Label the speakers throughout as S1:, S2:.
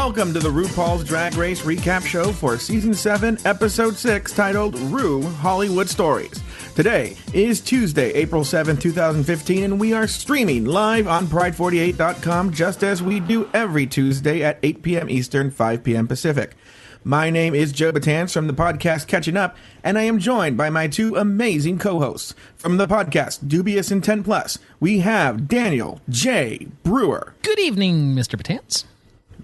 S1: Welcome to the RuPaul's Drag Race recap show for Season 7, Episode 6, titled Ru Hollywood Stories. Today is Tuesday, April 7th, 2015, and we are streaming live on Pride48.com just as we do every Tuesday at 8 p.m. Eastern, 5 p.m. Pacific. My name is Joe Betance from the podcast Catching Up, and I am joined by my two amazing co-hosts. From the podcast Dubious Intent Plus, we have Daniel J. Brewer.
S2: Good evening, Mr. Betance.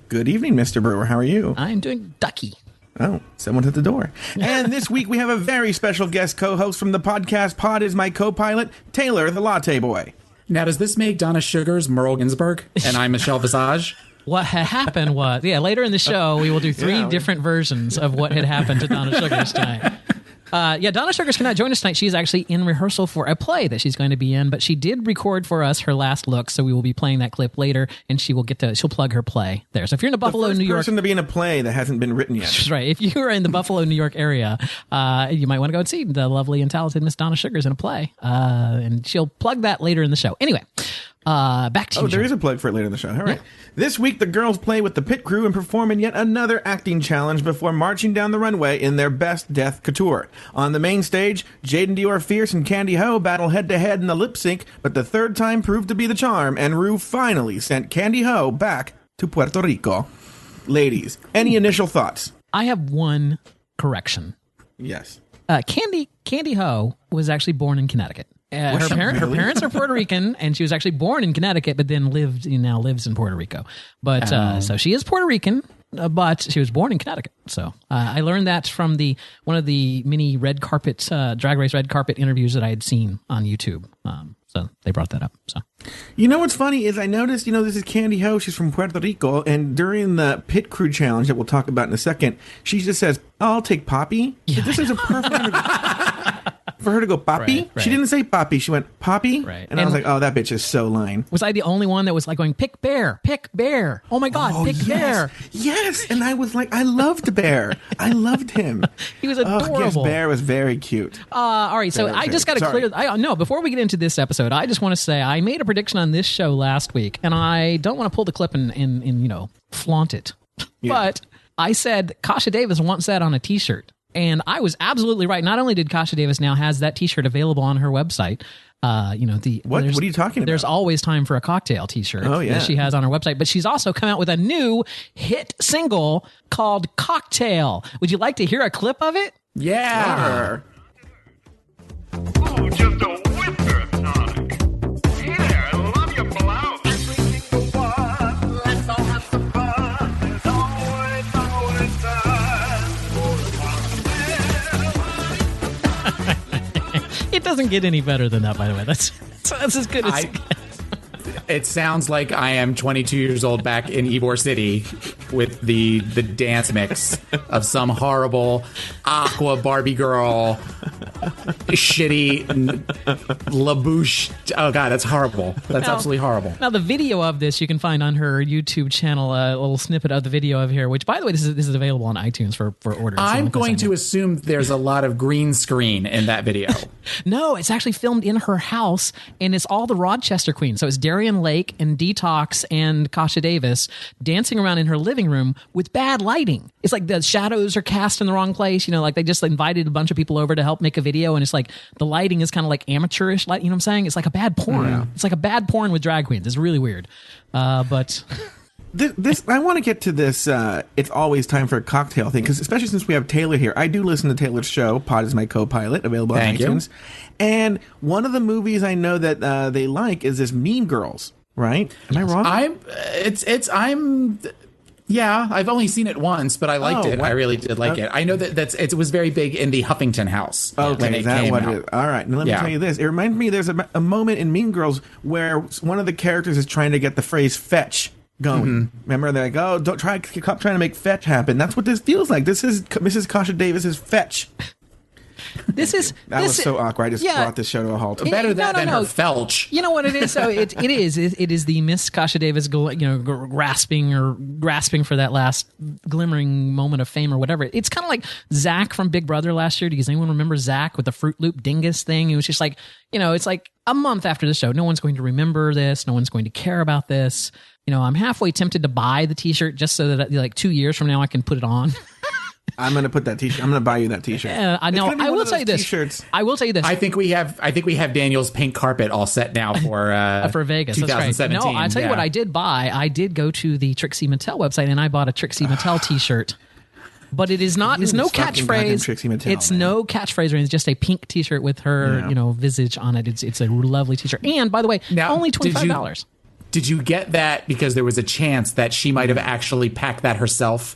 S1: Good evening, Mr. Brewer. How are you?
S2: I'm doing ducky.
S1: Oh, someone's at the door. And this week we have a very special guest co-host from the podcast Pod is my co-pilot, Taylor the Latte Boy.
S3: Now, does this make Donna Suggarz Merle Ginsburg and I'm Michelle Visage?
S2: What had happened was, later in the show, we will do three different versions of what had happened to Donna Suggarz tonight. Donna Suggarz cannot join us tonight. She's actually in rehearsal for a play that she's going to be in, but she did record for us her last look, so we will be playing that clip later, and she'll plug her play there. So if you're in the Buffalo, New York,
S1: person to be in a play that hasn't been written yet.
S2: That's right. If you are in the Buffalo, New York area, you might want to go and see the lovely and talented Miss Donna Suggarz in a play, and she'll plug that later in the show. Anyway. Back to you.
S1: There is a plug for it later in the show. All right. Yeah. This week, the girls play with the pit crew and perform in yet another acting challenge before marching down the runway in their best death couture. On the main stage, Jaden Dior Fierce and Candy Ho battle head-to-head in the lip sync, but the third time proved to be the charm, and Ru finally sent Candy Ho back to Puerto Rico. Ladies, any initial thoughts?
S2: I have one correction.
S1: Yes.
S2: Candy Ho was actually born in Connecticut. Her parents are Puerto Rican, and she was actually born in Connecticut, but then lives in Puerto Rico. But so she is Puerto Rican, but she was born in Connecticut. So I learned that from one of the mini red carpet drag race red carpet interviews that I had seen on YouTube. So they brought that up. So
S1: you know what's funny is I noticed this is Candy Ho. She's from Puerto Rico, and during the pit crew challenge that we'll talk about in a second, she just says, "I'll take Poppy." Yeah, this is a perfect. For her to go Poppy, right. She didn't say Poppy. She went Poppy, right. And I was like, "Oh, that bitch is so lying."
S2: Was I the only one that was like going pick bear? Oh my god, pick bear!
S1: Yes, and I was like, I loved Bear. I loved him.
S2: He was adorable.
S1: Yes, Bear was very cute.
S2: All right, so I just got to clear. No, before we get into this episode, I just want to say I made a prediction on this show last week, and I don't want to pull the clip and flaunt it, but I said Kasha Davis wants that on a T-shirt. And I was absolutely right. Not only did Kasha Davis now has that T-shirt available on her website, what are you talking about? There's always time for a cocktail T-shirt that she has on her website, but she's also come out with a new hit single called Cocktail. Would you like to hear a clip of it?
S3: Yeah.
S1: Sure.
S4: Oh, just a whisker tonic. Yeah, I love your blouse. Every single one. Let's all have some fun. There's always time.
S2: It doesn't get any better than that, by the way. That's as good as it gets.
S3: It sounds like I am 22 years old back in Ybor City with the dance mix of some horrible aqua Barbie girl, shitty labouche. Oh God, that's horrible. That's absolutely horrible.
S2: Now the video of this you can find on her YouTube channel. A little snippet of the video of here, which by the way, this is available on iTunes for orders.
S3: I'm going to assume there's a lot of green screen in that video.
S2: No, it's actually filmed in her house, and it's all the Rochester queens. So it's Darian Lake and Detox and Kasha Davis dancing around in her living room with bad lighting. It's like the shadows are cast in the wrong place. Like they just invited a bunch of people over to help make a video, and it's like the lighting is kind of like amateurish light. You know what I'm saying? It's like a bad porn. Yeah. It's like a bad porn with drag queens. It's really weird. But
S1: this I want to get to this. It's always time for a cocktail thing, because especially since we have Taylor here, I do listen to Taylor's show. Pod is my co-pilot, available on iTunes. And one of the movies I know that they like is this Mean Girls. Right? Am I wrong?
S3: Yeah, I've only seen it once, but I liked it. I really did like it. I know that it was very big in the Huffington House when it came out.
S1: All right, now let me tell you this. It reminds me, there's a moment in Mean Girls where one of the characters is trying to get the phrase fetch going. Mm-hmm. Remember, they're like, "Oh, don't trying to make fetch happen." That's what this feels like. This is Mrs. Kasha Davis's fetch. That was so awkward. I just brought this show to a halt.
S3: Better that than her felch.
S2: You know what it is? So it is the Miss Kasha Davis, grasping for that last glimmering moment of fame or whatever. It's kind of like Zach from Big Brother last year. Does anyone remember Zach with the Fruit Loop dingus thing? It was just like, it's like a month after the show. No one's going to remember this. No one's going to care about this. I'm halfway tempted to buy the t-shirt just so that like 2 years from now I can put it on.
S1: I'm going to put that t-shirt. I'm going to buy you that t-shirt.
S2: I know. I will tell you this.
S1: T-shirts.
S2: I will tell you this.
S3: I think we have Daniel's pink carpet all set now for
S2: Vegas.
S3: 2017.
S2: That's right. No, I tell you what I did buy. I did go to the Trixie Mattel website and I bought a Trixie Mattel t-shirt. But it is not. It's no catchphrase. It's no catchphrase. It's just a pink T-shirt with her, visage on it. It's a lovely T-shirt. And by the way, only $25.
S3: Did you get that because there was a chance that she might have actually packed that herself,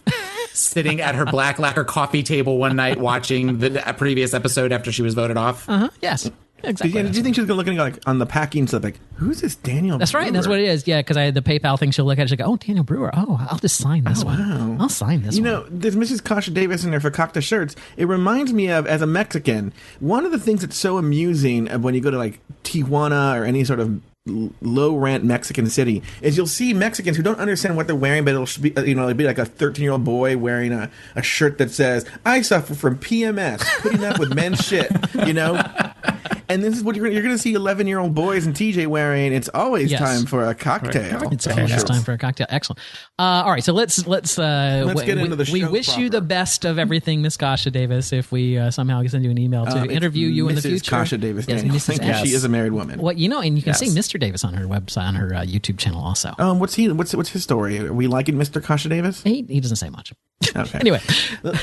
S3: sitting at her black lacquer coffee table one night watching the previous episode after she was voted off?
S2: Yes. Exactly.
S1: Did you think she was looking like on the packing stuff like, who's this Daniel?
S2: That's
S1: Brewer?
S2: right. That's what it is. Yeah, because I had the PayPal thing. She'll look at it. She'll go, "Oh, Daniel Brewer. Oh, I'll just sign this one.
S1: Wow.
S2: I'll sign this one."
S1: There's Mrs. Kasha Davis in there for Cacta shirts. It reminds me of, as a Mexican, one of the things that's so amusing when you go to like Tijuana or any sort of low rent Mexican city is you'll see Mexicans who don't understand what they're wearing, but it'll be it'll be like a 13-year-old boy wearing a shirt that says, "I suffer from PMS, putting up with men's shit," And this is what you're going to see 11-year-old boys and TJ wearing. It's always time for a cocktail.
S2: It's always time for a cocktail. Excellent. All right, so let's get into the show. We wish you the best of everything, Miss Kasha Davis. If we somehow send you an email to interview you in the future,
S1: Kasha Davis.
S2: Yes,
S1: Thank you. She is a married woman.
S2: Well, and you can see Mr. Davis on her website, on her YouTube channel, also.
S1: What's his story? Are we liking Mr. Kasha Davis?
S2: He doesn't say much.
S1: Okay.
S2: Anyway,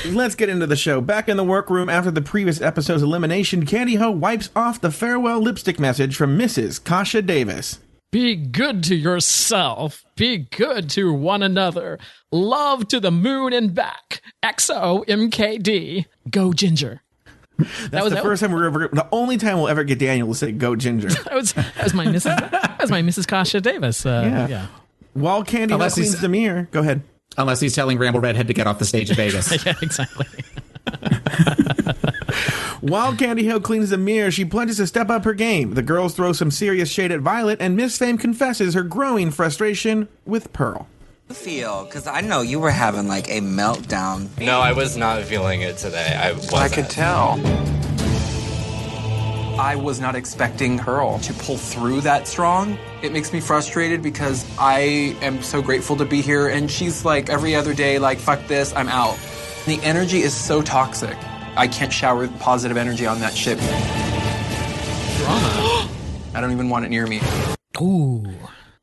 S1: let's get into the show. Back in the workroom after the previous episode's elimination, Candy Ho wipes off the farewell lipstick message from Mrs. Kasha Davis.
S2: Be good to yourself. Be good to one another. Love to the moon and back. XOMKD. Go Ginger.
S1: That was the first time the only time we'll ever get Daniel to say "Go Ginger."
S2: that was my Mrs. Kasha Davis. Yeah.
S1: While Candy Ho cleans the mirror, go ahead.
S3: Unless he's telling Ramble Redhead to get off the stage in Vegas.
S2: Yeah, exactly.
S1: While Candy Ho cleans the mirror, she pledges to step up her game. The girls throw some serious shade at Violet, and Miss Fame confesses her growing frustration with Pearl.
S5: Because I know you were having like a meltdown.
S6: No, I was not feeling it today. I
S7: could tell. I was not expecting Pearl to pull through that strong. It makes me frustrated because I am so grateful to be here, and she's like every other day, like, fuck this, I'm out. The energy is so toxic. I can't shower positive energy on that ship. Drama. I don't even want it near me.
S2: Ooh.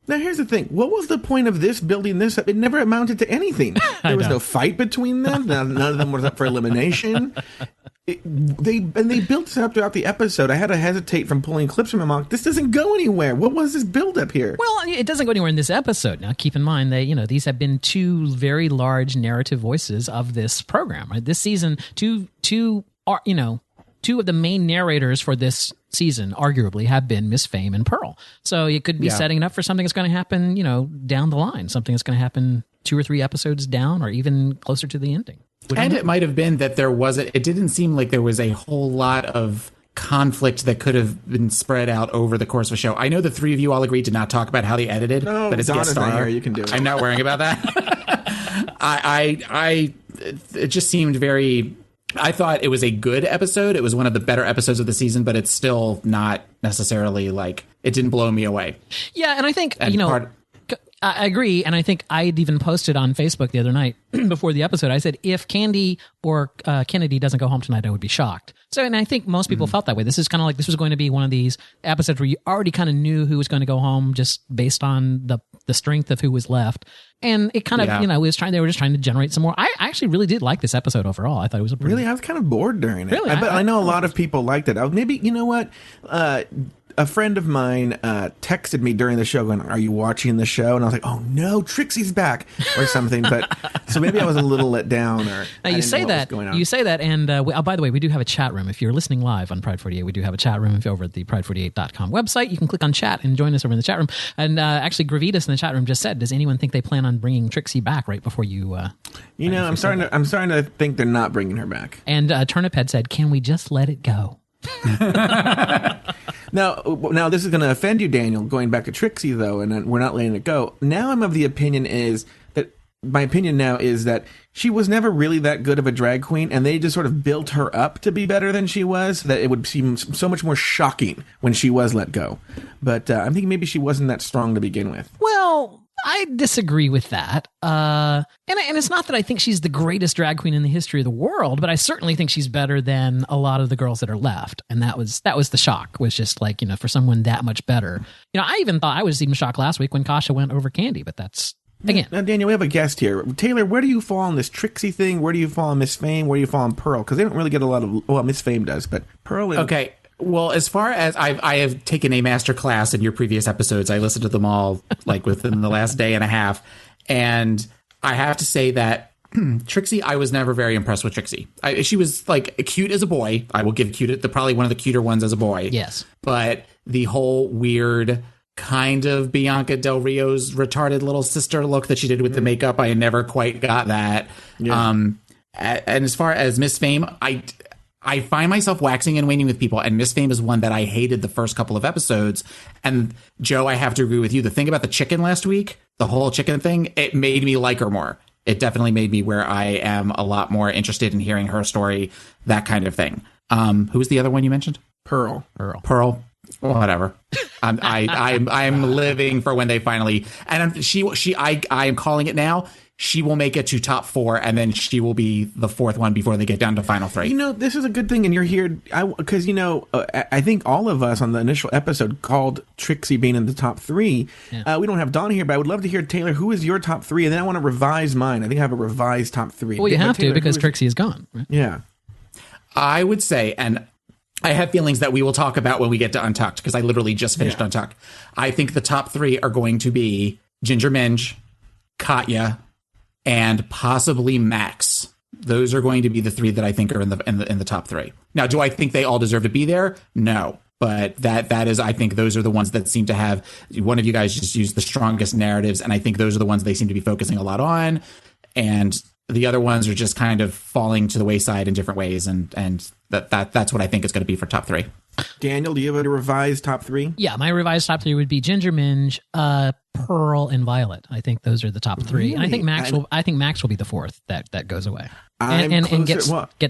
S1: Now, here's the thing. What was the point of this building this up? It never amounted to anything. There was no fight between them. None of them was up for elimination. They built this up throughout the episode. I had to hesitate from pulling clips from my mouth. This doesn't go anywhere. What was this build up here?
S2: Well, it doesn't go anywhere in this episode. Now, keep in mind that these have been two very large narrative voices of this program. Right? This season, two of the main narrators for this season, arguably, have been Miss Fame and Pearl. So it could be setting it up for something that's going to happen, down the line. Something that's going to happen 2 or 3 episodes down, or even closer to the ending.
S3: And it might have been that it didn't seem like there was a whole lot of conflict that could have been spread out over the course of a show. I know the 3 of you all agreed to not talk about how they edited, but it's
S1: Donna's not here. You can do it.
S3: I'm not worrying about that. It just seemed very. I thought it was a good episode. It was one of the better episodes of the season, but it's still not necessarily like it didn't blow me away.
S2: Yeah, and I think I agree, and I think I'd even posted on Facebook the other night before the episode. I said, if Candy or Kennedy doesn't go home tonight, I would be shocked. So, and I think most people felt that way. This is kind of like this was going to be one of these episodes where you already kind of knew who was going to go home just based on the strength of who was left. And it kind of, they were just trying to generate some more. I actually really did like this episode overall. I thought it was
S1: really, I was kind of bored during it.
S2: Really?
S1: But I know a lot of people liked it. Maybe, you know what? A friend of mine texted me during the show going, "Are you watching the show?" And I was like, "Oh no, Trixie's back," or something. But so maybe I was a little let down. Or
S2: now you say that, and by the way, we do have a chat room. If you're listening live on Pride 48, we do have a chat room over at the Pride48.com website. You can click on chat and join us over in the chat room. And actually, Gravitas in the chat room just said, "Does anyone think they plan on bringing Trixie back right before you?"
S1: I'm starting to think they're not bringing her back.
S2: And Turnip Head said, "Can we just let it go?"
S1: Now this is going to offend you, Daniel, going back to Trixie, though, and we're not letting it go. Now I'm of the opinion is that my opinion now is that she was never really that good of a drag queen, and they just sort of built her up to be better than she was, so that it would seem so much more shocking when she was let go. But I'm thinking maybe she wasn't that strong to begin with.
S2: Well, I disagree with that. And it's not that I think she's the greatest drag queen in the history of the world, but I certainly think she's better than a lot of the girls that are left. And that was the shock, was just like, for someone that much better. I even thought, I was even shocked last week when Kasha went over Candy, but that's, again.
S1: Now, Daniel, we have a guest here. Taylor, where do you fall on this Trixie thing? Where do you fall on Miss Fame? Where do you fall on Pearl? Because they don't really get a lot of, well, Miss Fame does, but Pearl and...
S3: Okay. Well, as far as I have taken a master class in your previous episodes, I listened to them all like within the last day and a half. And I have to say that Trixie, I was never very impressed with Trixie. She was like cute as a boy. I will give cute, probably one of the cuter ones as a boy.
S2: Yes. But
S3: the whole weird kind of Bianca Del Rio's retarded little sister look that she did with the makeup, I never quite got that. Yeah. And as far as Miss Fame, I find myself waxing and waning with people, and Miss Fame is one that I hated the first couple of episodes. And Joe, I have to agree with you. The thing about the chicken last week, the whole chicken thing, it made me like her more. It definitely made me where I am a lot more interested in hearing her story, that kind of thing. Who was the other one you mentioned?
S1: Pearl.
S3: Whatever. I'm living for when they finally, and I am calling it now. She will make it to top 4, and then she will be the 4th one before they get down to final 3.
S1: This is a good thing, and you're here because I think all of us on the initial episode called Trixie being in the top 3. Yeah. We don't have Dawn here, but I would love to hear, Taylor, who is your top 3, and then I want to revise mine. I think I have a revised top 3.
S2: Well, you have to, because Trixie is gone. Right?
S1: Yeah,
S3: I would say, and I have feelings that we will talk about when we get to Untucked, because I literally just finished Untucked. I think the top 3 are going to be Ginger Minj, Katya, and possibly Max. Those are going to be the 3 that I think are in the top 3. Now, do I think they all deserve to be there? No. But that is, I think those are the ones that seem to have, one of you guys just used the strongest narratives, and I think those are the ones they seem to be focusing a lot on. And the other ones are just kind of falling to the wayside in different ways, and that's what I think is going to be for top 3.
S1: Daniel, do you have a revised top 3?
S2: Yeah, my revised top 3 would be Ginger Minj, Pearl, and Violet. I think those are the top 3.
S1: Really?
S2: And I think Max will be the 4th that goes away.
S1: And
S2: gets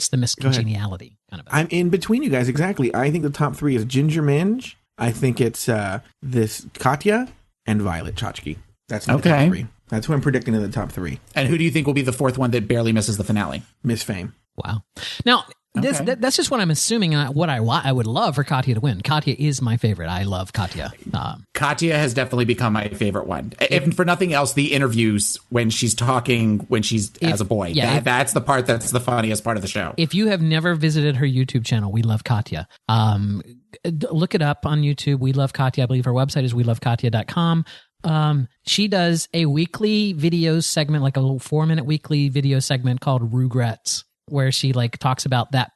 S2: the miscongeniality kind of.
S1: I'm in between you guys, exactly. I think the top 3 is Ginger Minj. I think it's this Katya and Violet Chachki. That's my top 3. That's who I'm predicting in the top 3.
S3: And who do you think will be the 4th one that barely misses the finale?
S1: Miss Fame.
S2: Wow. Now, that's just what I'm assuming, and what I would love for Katya to win. Katya is my favorite. I love Katya.
S3: Katya has definitely become my favorite one. If for nothing else, the interviews when she's talking, as a boy. Yeah, that's the part that's the funniest part of the show.
S2: If you have never visited her YouTube channel, We Love Katya. Look it up on YouTube. We Love Katya. I believe her website is welovekatya.com. She does a weekly video segment, like a little 4-minute weekly video segment called Regrets, where she like talks about that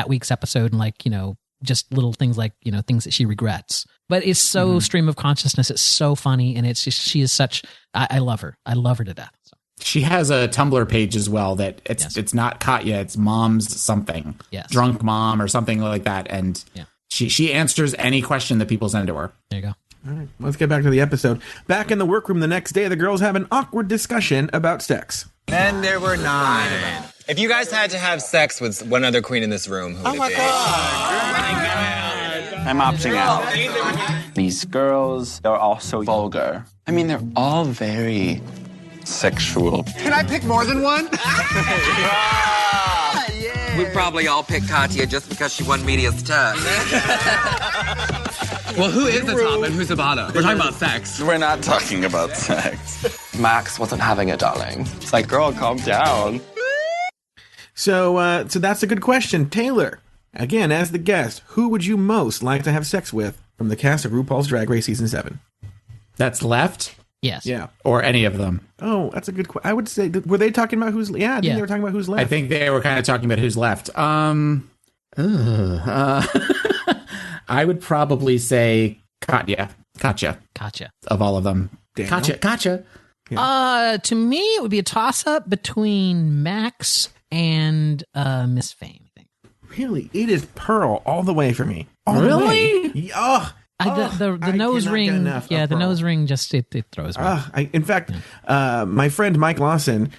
S2: week's episode and just little things like, things that she regrets. But it's so stream of consciousness. It's so funny. And it's just, she is such, I love her. I love her to death. So.
S3: She has a Tumblr page as well that it's not Katya, it's Mom's something.
S2: Yes.
S3: Drunk Mom or something like that. And she answers any question that people send to her.
S2: There you go.
S1: All right, let's get back to the episode. Back in the workroom the next day, the girls have an awkward discussion about sex.
S5: Then there were 9. If you guys had to have sex with one other queen in this room, who would it be?
S8: I'm opting out. These girls are all so vulgar. I mean, they're all very sexual.
S9: Can I pick more than one?
S5: We'd probably all pick Katya just because she won Media's Touch.
S9: Well, who is the top and who's the bottom? We're talking about sex.
S8: We're not talking about sex. Max wasn't having it, darling. It's like, girl, calm down.
S1: So that's a good question. Taylor, again, as the guest, who would you most like to have sex with from the cast of RuPaul's Drag Race Season 7?
S3: That's left?
S2: Yes.
S1: Yeah.
S3: Or any of them?
S1: Oh, that's a good question. I would say, were they talking about who's... Yeah, I think they were talking about who's left.
S3: I think they were kind of talking about who's left. I would probably say Katya. Of all of them.
S1: Daniel?
S3: Katya.
S2: Yeah. To me, it would be a toss-up between Max and Miss Fame, I think.
S1: Really? It is Pearl all the way for me.
S3: Really?
S1: Oh,
S2: The nose ring, the nose ring just it throws me.
S1: In fact, my friend Mike Lawson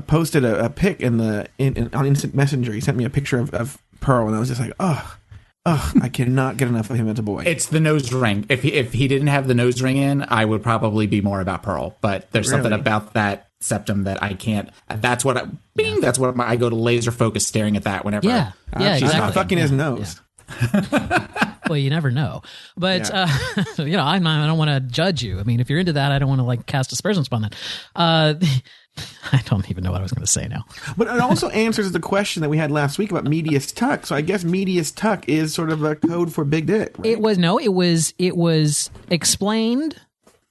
S1: posted a pic on Instant Messenger. He sent me a picture of Pearl, and I was just like, I cannot get enough of him as a boy.
S3: It's the nose ring. If he didn't have the nose ring in, I would probably be more about Pearl. But there's something about that septum that I can't. That's what I go to laser focus staring at that whenever.
S2: Yeah,
S1: she's
S2: exactly.
S1: not fucking his nose.
S2: Yeah. Well, you never know, but I don't want to judge you. I mean, if you're into that, I don't want to like cast aspersions upon that. I don't even know what I was going to say now.
S1: But it also answers the question that we had last week about medius tuck. So I guess medius tuck is sort of a code for big dick. Right?
S2: It was explained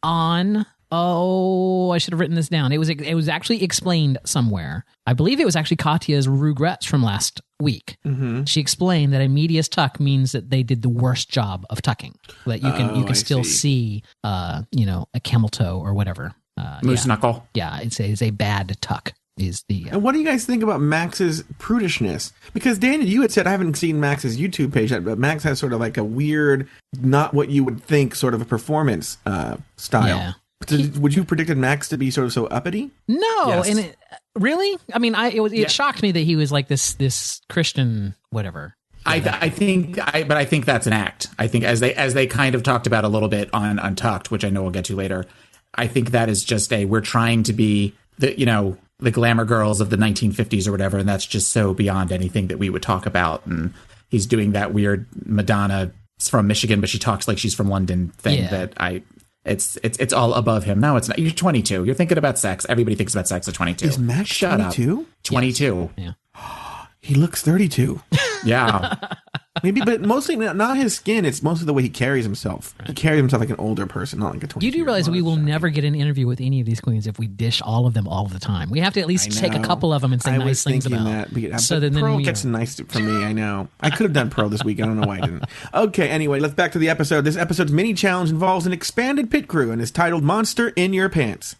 S2: on. Oh, I should have written this down. It was actually explained somewhere. I believe it was actually Katya's regrets from last week. Mm-hmm. She explained that a medius tuck means that they did the worst job of tucking. That you can still see a camel toe or whatever.
S3: Moose knuckle.
S2: Yeah, it's a bad tuck. Is the
S1: And what do you guys think about Max's prudishness? Because Daniel, you had said, I haven't seen Max's YouTube page yet, but Max has sort of like a weird, not what you would think, sort of a performance style.
S2: Yeah.
S1: Would you predicted Max to be sort of so uppity?
S2: No,
S3: yes.
S2: And really, I mean, it shocked me that he was like this Christian whatever.
S3: I think that's an act. I think as they kind of talked about a little bit on Untucked, which I know we'll get to later. I think that is just we're trying to be the glamour girls of the 1950s or whatever, and that's just so beyond anything that we would talk about. And he's doing that weird Madonna from Michigan, but she talks like she's from London thing that It's all above him. No, it's not. You're 22. You're thinking about sex. Everybody thinks about sex at 22.
S1: Is Max
S3: Shut
S1: 22?
S3: Up. 22.
S2: Yeah.
S1: He looks 32.
S3: Yeah.
S1: Maybe, but mostly not his skin. It's mostly the way he carries himself. Right. He carries himself like an older person, not like a 22.
S2: You do realize we will never get an interview with any of these queens if we dish all of them all the time. We have to at least take a couple of them and say nice things about.
S1: So then Pearl gets nice from me. I know. I could have done Pearl this week. I don't know why I didn't. Okay. Anyway, let's back to the episode. This episode's mini challenge involves an expanded pit crew and is titled "Monster in Your Pants."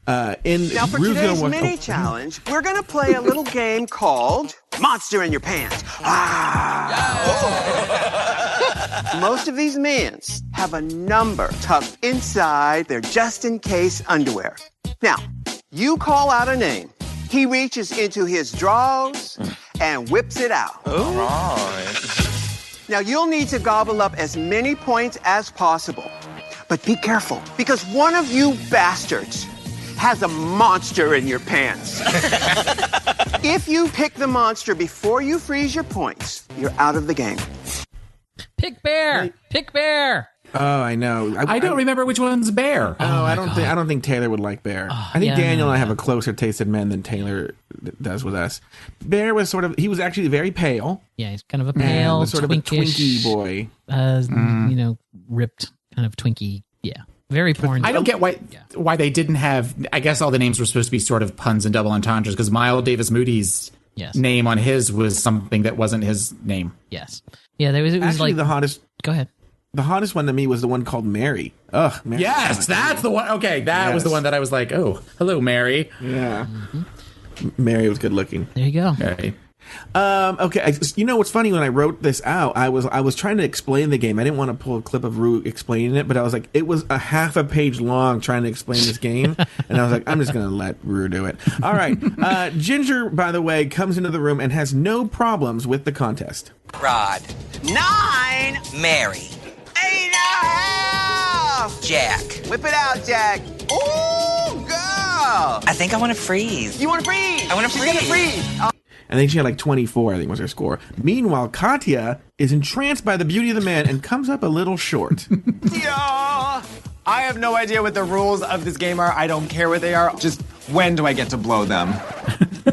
S10: Now for today's mini challenge, we're going to play a little game called Monster in Your Pants. Most of these men have a number tucked inside their just-in-case underwear. Now, you call out a name. He reaches into his drawers and whips it out.
S8: All right.
S10: Now, you'll need to gobble up as many points as possible. But be careful, because one of you bastards has a monster in your pants. If you pick the monster before you freeze your points, you're out of the game.
S2: Pick bear! Pick bear!
S1: Oh, I know.
S3: I don't remember which one's bear.
S1: I don't think Taylor would like Bear. I think Daniel and I have a closer taste in men than Taylor does with us. Bear was he was actually very pale.
S2: Yeah, he's kind of a pale,
S1: sort of a Twinkie boy.
S2: Ripped kind of Twinkie. Yeah. Very porn.
S3: I don't get why they didn't have. I guess all the names were supposed to be sort of puns and double entendres because Miles Davis Moody's name on his was something that wasn't his name.
S2: Yes. Yeah, it was
S1: actually
S2: like
S1: the hottest.
S2: Go ahead.
S1: The hottest one to me was the one called Mary. Ugh, Mary.
S3: Yes, that's the one. Okay, that was the one that I was like, oh, hello, Mary.
S1: Yeah. Mary was good looking.
S2: There you go.
S3: Mary.
S1: Okay, you know what's funny? When I wrote this out, I was trying to explain the game. I didn't want to pull a clip of Rue explaining it, but I was like, it was a half a page long trying to explain this game, and I was like, I'm just going to let Rue do it. All right. Ginger, by the way, comes into the room and has no problems with the contest.
S11: Rod.
S10: 9.
S11: Mary.
S10: 8.5.
S11: Jack.
S10: Whip it out, Jack. Ooh, girl.
S11: I think I want to freeze.
S10: You want to freeze?
S11: I want to freeze.
S10: She's going to freeze.
S1: I think she had like 24, I think was her score. Meanwhile, Katya is entranced by the beauty of the man and comes up a little short.
S12: Yeah. I have no idea what the rules of this game are. I don't care what they are. Just when do I get to blow them?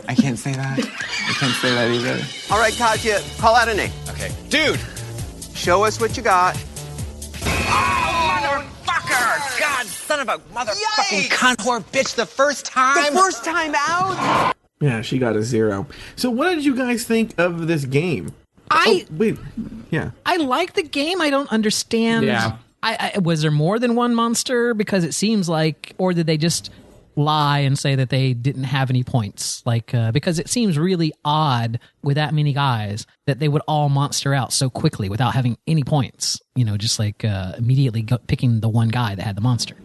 S12: I can't say that. I can't say that either.
S10: All right, Katya, call out a name.
S11: Okay. Dude.
S10: Show us what you got.
S11: Oh, motherfucker! God, son of a motherfucking cunt whore bitch the first time.
S10: The first time out?
S1: Yeah, she got a 0. So what did you guys think of this game? I
S2: like the game. I don't understand.
S3: Yeah.
S2: Was there more than one monster? Because it seems like, or did they just lie and say that they didn't have any points, like because it seems really odd with that many guys that they would all monster out so quickly without having any points. Just like immediately picking the one guy that had the monster.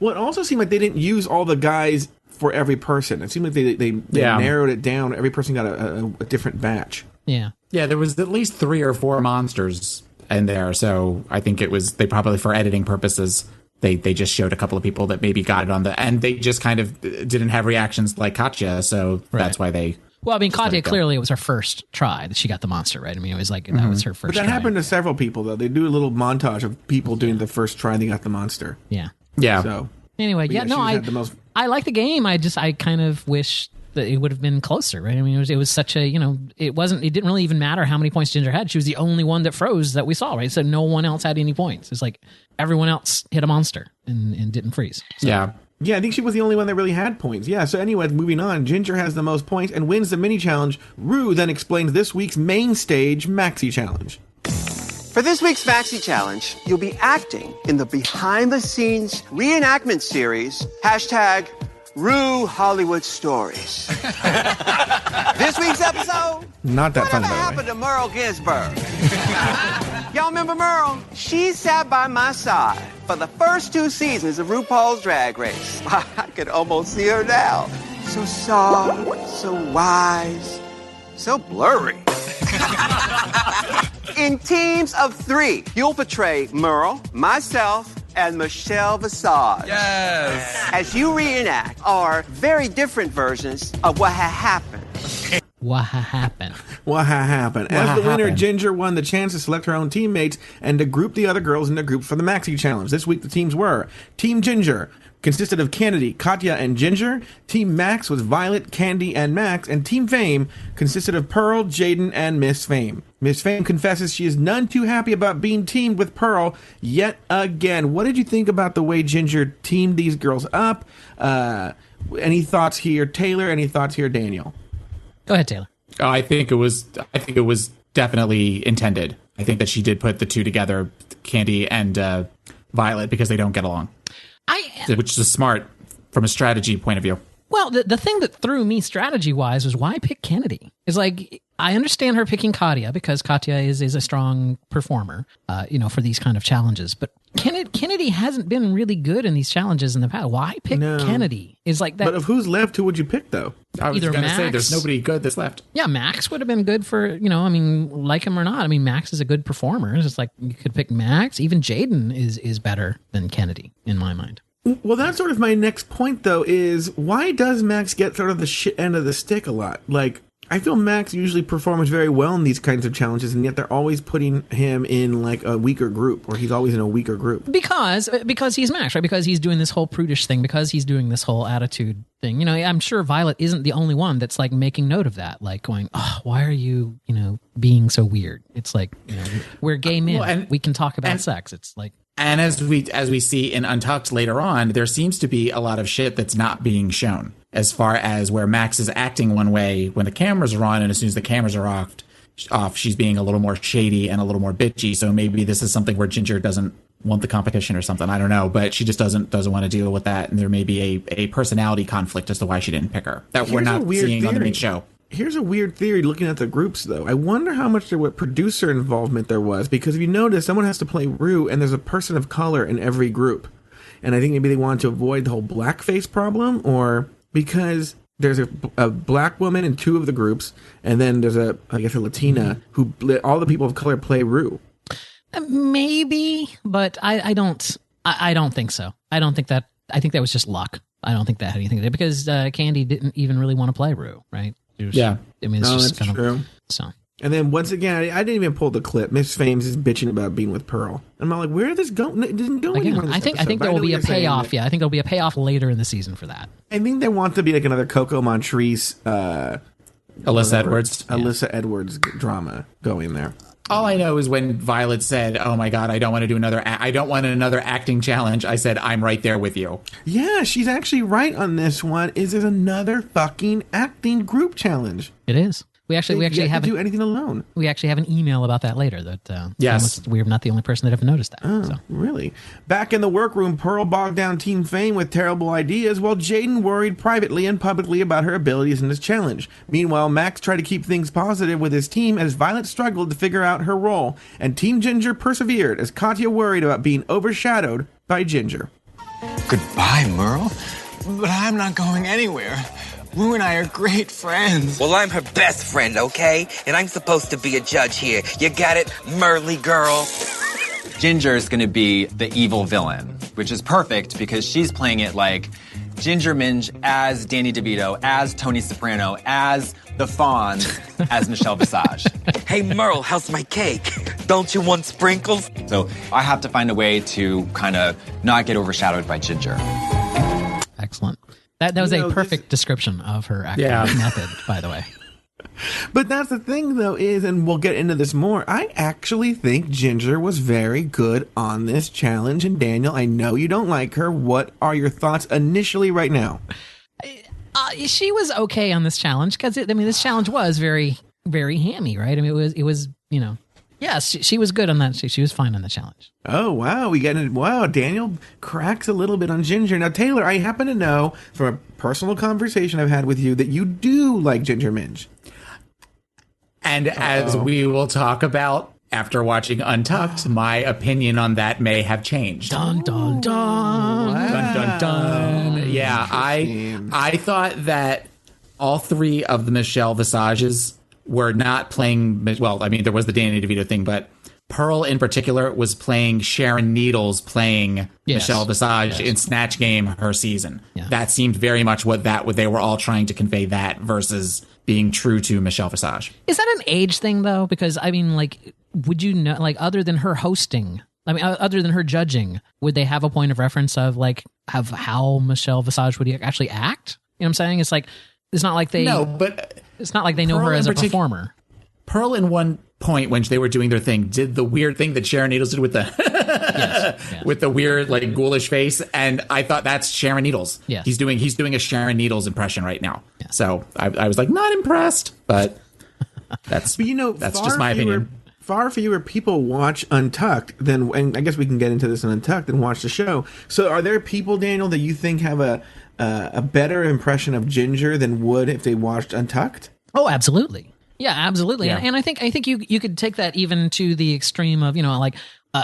S1: Well, it also seemed like they didn't use all the guys for every person. It seemed like they narrowed it down. Every person got a different batch.
S2: Yeah.
S3: Yeah, there was at least 3 or 4 monsters in there, so I think they probably, for editing purposes, they just showed a couple of people that maybe got it and they just kind of didn't have reactions like Katya, so that's why they...
S2: Well, I mean, Katya, clearly it was her first try that she got the monster, right? I mean, it was like, that was her first
S1: But that
S2: try.
S1: happened to several people, though. They do a little montage of people doing the first try and they got the monster.
S2: Yeah.
S3: Yeah.
S1: So...
S2: Anyway, I like the game. I kind of wish that it would have been closer, right? I mean, it was such a, it didn't really even matter how many points Ginger had. She was the only one that froze that we saw, right? So no one else had any points. It's like everyone else hit a monster and didn't freeze. So.
S3: Yeah.
S1: Yeah, I think she was the only one that really had points. Yeah, so anyway, moving on. Ginger has the most points and wins the mini challenge. Rue then explains this week's main stage maxi challenge.
S10: For this week's Maxi Challenge, you'll be acting in the behind-the-scenes reenactment series, #Rue Hollywood Stories. This week's episode,
S1: not that
S10: whatever
S1: funny, by the way.
S10: happened to Merle Ginsburg? Y'all remember Merle? She sat by my side for the first 2 seasons of RuPaul's Drag Race. I could almost see her now. So soft, so wise, so blurry. In teams of 3, you'll portray Merle, myself, and Michelle Visage.
S9: Yes!
S10: As you reenact our very different versions of what had happened.
S2: What happened?
S1: As the winner, Ginger won the chance to select her own teammates and to group the other girls into groups for the Maxi Challenge. This week, the teams were Team Ginger consisted of Kennedy, Katya, and Ginger. Team Max was Violet, Candy, and Max. And Team Fame consisted of Pearl, Jaden, and Miss Fame. Miss Fame confesses she is none too happy about being teamed with Pearl yet again. What did you think about the way Ginger teamed these girls up? Any thoughts here, Taylor? Any thoughts here, Daniel?
S2: Go ahead, Taylor.
S3: Oh, I think it was definitely intended. I think that she did put the two together, Candy and Violet, because they don't get along. Which is smart from a strategy point of view.
S2: Well, the thing that threw me strategy-wise was why pick Kennedy? It's like, I understand her picking Katya because Katya is a strong performer, for these kind of challenges. But Kennedy hasn't been really good in these challenges in the past. Why pick Kennedy? Is like that.
S1: But of who's left, who would you pick, though?
S3: I was going to say, there's nobody good that's left.
S2: Yeah, Max would have been good for, like him or not. I mean, Max is a good performer. It's just like, you could pick Max. Even Jaden is better than Kennedy, in my mind.
S1: Well, that's sort of my next point, though, is why does Max get sort of the shit end of the stick a lot? Like, I feel Max usually performs very well in these kinds of challenges, and yet they're always putting him in, like, a weaker group, or he's always in a weaker group.
S2: Because he's Max, right? Because he's doing this whole prudish thing, because he's doing this whole attitude thing. I'm sure Violet isn't the only one that's, like, making note of that, like, going, oh, why are you, being so weird? It's like, we're gay men. We can talk about sex. It's like...
S3: And as we see in Untucked later on, there seems to be a lot of shit that's not being shown. As far as where Max is acting one way when the cameras are on, and as soon as the cameras are off, she's being a little more shady and a little more bitchy. So maybe this is something where Ginger doesn't want the competition or something. I don't know, but she just doesn't want to deal with that, and there may be a personality conflict as to why she didn't pick her that we're not seeing on the main show.
S1: Here's a weird theory looking at the groups, though. I wonder how much producer involvement there was, because if you notice, someone has to play Rue, and there's a person of color in every group. And I think maybe they wanted to avoid the whole blackface problem, or because there's a black woman in 2 of the groups, and then there's a Latina, who all the people of color play Rue.
S2: Maybe, but I don't think so. I think that was just luck. I don't think that had anything to do, because Candy didn't even really want to play Rue, right?
S1: Yeah.
S2: I mean, it's just
S1: that's
S2: kind
S1: true.
S2: of... So.
S1: And then once again, I didn't even pull the clip. Miss Fames is bitching about being with Pearl. I'm like, where did this go? It didn't go anywhere.
S2: I think there will be a payoff. Yeah, I think there'll be a payoff later in the season for that.
S1: I think they want to be like another Coco Montrese,
S3: Alyssa
S1: Edwards drama going there.
S3: All I know is when Violet said, "Oh my God, I don't want to do another acting challenge," I said, "I'm right there with you."
S1: Yeah, she's actually right on this one. There's another fucking acting group challenge?
S2: It is. We actually
S1: have to do anything alone.
S2: We actually have an email about that later. That
S3: yes,
S2: we're not the only person that ever noticed that.
S1: Oh, really? Back in the workroom, Pearl bogged down Team Fame with terrible ideas, while Jaden worried privately and publicly about her abilities in this challenge. Meanwhile, Max tried to keep things positive with his team as Violet struggled to figure out her role, and Team Ginger persevered as Katya worried about being overshadowed by Ginger.
S12: Goodbye, Merle. But I'm not going anywhere. Rue and I are great friends.
S11: Well, I'm her best friend, okay? And I'm supposed to be a judge here. You got it, Merly girl?
S12: Ginger is going to be the evil villain, which is perfect because she's playing it like Ginger Minge as Danny DeVito, as Tony Soprano, as the Fawn, as Michelle Visage.
S11: Hey, Merle, how's my cake? Don't you want sprinkles?
S12: So I have to find a way to kind of not get overshadowed by Ginger.
S2: Excellent. That was a perfect description of her acting method, by the way.
S1: But that's the thing, though, is, and we'll get into this more, I actually think Ginger was very good on this challenge. And Daniel, I know you don't like her. What are your thoughts initially right now?
S2: She was okay on this challenge because, this challenge was very, very hammy, right? I mean, it was yes, she was good on that. She was fine on the challenge.
S1: Oh, wow. Wow, Daniel cracks a little bit on Ginger. Now, Taylor, I happen to know from a personal conversation I've had with you that you do like Ginger Minge.
S3: And as we will talk about after watching Untucked, my opinion on that may have changed.
S2: Dun, dun, dun.
S3: Wow. Dun, dun, dun. Yeah, I thought that all three of the Michelle Visages were not playing, well, I mean, there was the Danny DeVito thing, but Pearl in particular was playing Sharon Needles playing Michelle Visage in Snatch Game her season. Yeah. That seemed very much what they were all trying to convey, that versus being true to Michelle Visage.
S2: Is that an age thing though? Because I mean, like, would you know, like, other than her hosting, I mean, other than her judging, would they have a point of reference of like of how Michelle Visage would actually act? You know what I'm saying? It's like, it's not like they it's not like they know her as a performer.
S3: Pearl in one point when they were doing their thing did the weird thing that Sharon Needles did with the with the weird like ghoulish face, and I thought that's Sharon Needles.
S2: Yes.
S3: He's doing a Sharon Needles impression right now. Yeah. So I was like not impressed, but that's that's just my opinion.
S1: Far fewer people watch Untucked than, and I guess we can get into this in Untucked and watch the show. So are there people, Daniel, that you think have a better impression of Ginger than would if they watched Untucked?
S2: Oh, absolutely. Yeah, absolutely.
S1: Yeah.
S2: And I think you could take that even to the extreme of, like,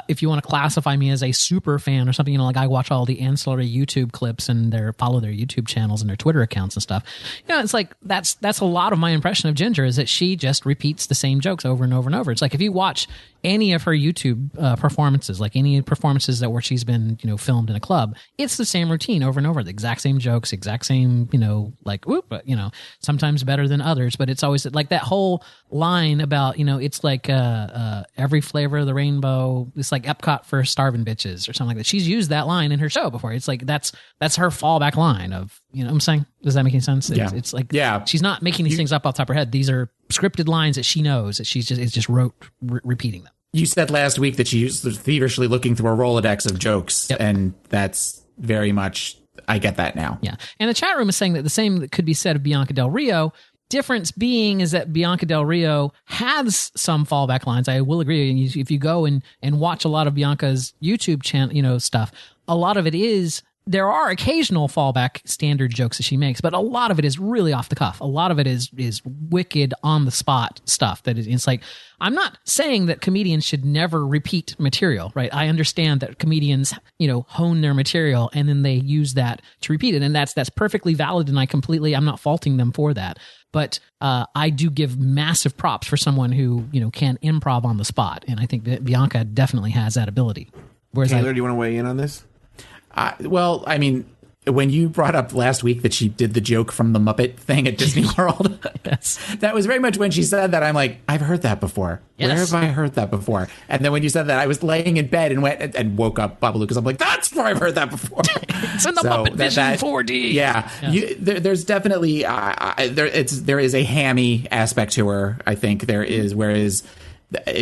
S2: if you want to classify me as a super fan or something, like I watch all the ancillary YouTube clips and follow their YouTube channels and their Twitter accounts and stuff. It's like that's a lot of my impression of Ginger is that she just repeats the same jokes over and over and over. It's like if you watch any of her YouTube performances, like any performances where she's been, filmed in a club, it's the same routine over and over, the exact same jokes, exact same, like whoop, sometimes better than others, but it's always like that whole line about, it's like every flavor of the rainbow. It's like Epcot for starving bitches or something like that. She's used that line in her show before. It's like that's her fallback line of, what I'm saying? Does that make any sense? It's like she's not making these things up off the top of her head. These are scripted lines that she knows that she's just repeating them.
S3: You said last week that she was feverishly looking through a Rolodex of jokes, and that's very much, I get that now.
S2: Yeah. And the chat room is saying that the same could be said of Bianca Del Rio. Difference being is that Bianca Del Rio has some fallback lines. I will agree. If you go and watch a lot of Bianca's YouTube channel, stuff, a lot of it is, there are occasional fallback standard jokes that she makes, but a lot of it is really off the cuff. A lot of it is wicked on the spot stuff it's like, I'm not saying that comedians should never repeat material, right? I understand that comedians, hone their material and then they use that to repeat it. And that's perfectly valid. And I'm not faulting them for that. But I do give massive props for someone who, can improv on the spot. And I think that Bianca definitely has that ability.
S1: Whereas Taylor, do you want to weigh in on this?
S3: Well, I mean, when you brought up last week that she did the joke from the Muppet thing at Disney World, that was very much when she said that, I'm like, I've heard that before. Yes. Where have I heard that before? And then when you said that, I was laying in bed and went and woke up Babalu because I'm like, that's where I've heard that before.
S2: It's in the Muppet Vision 4D.
S3: Yeah. There's definitely, there is a hammy aspect to her, I think there is, whereas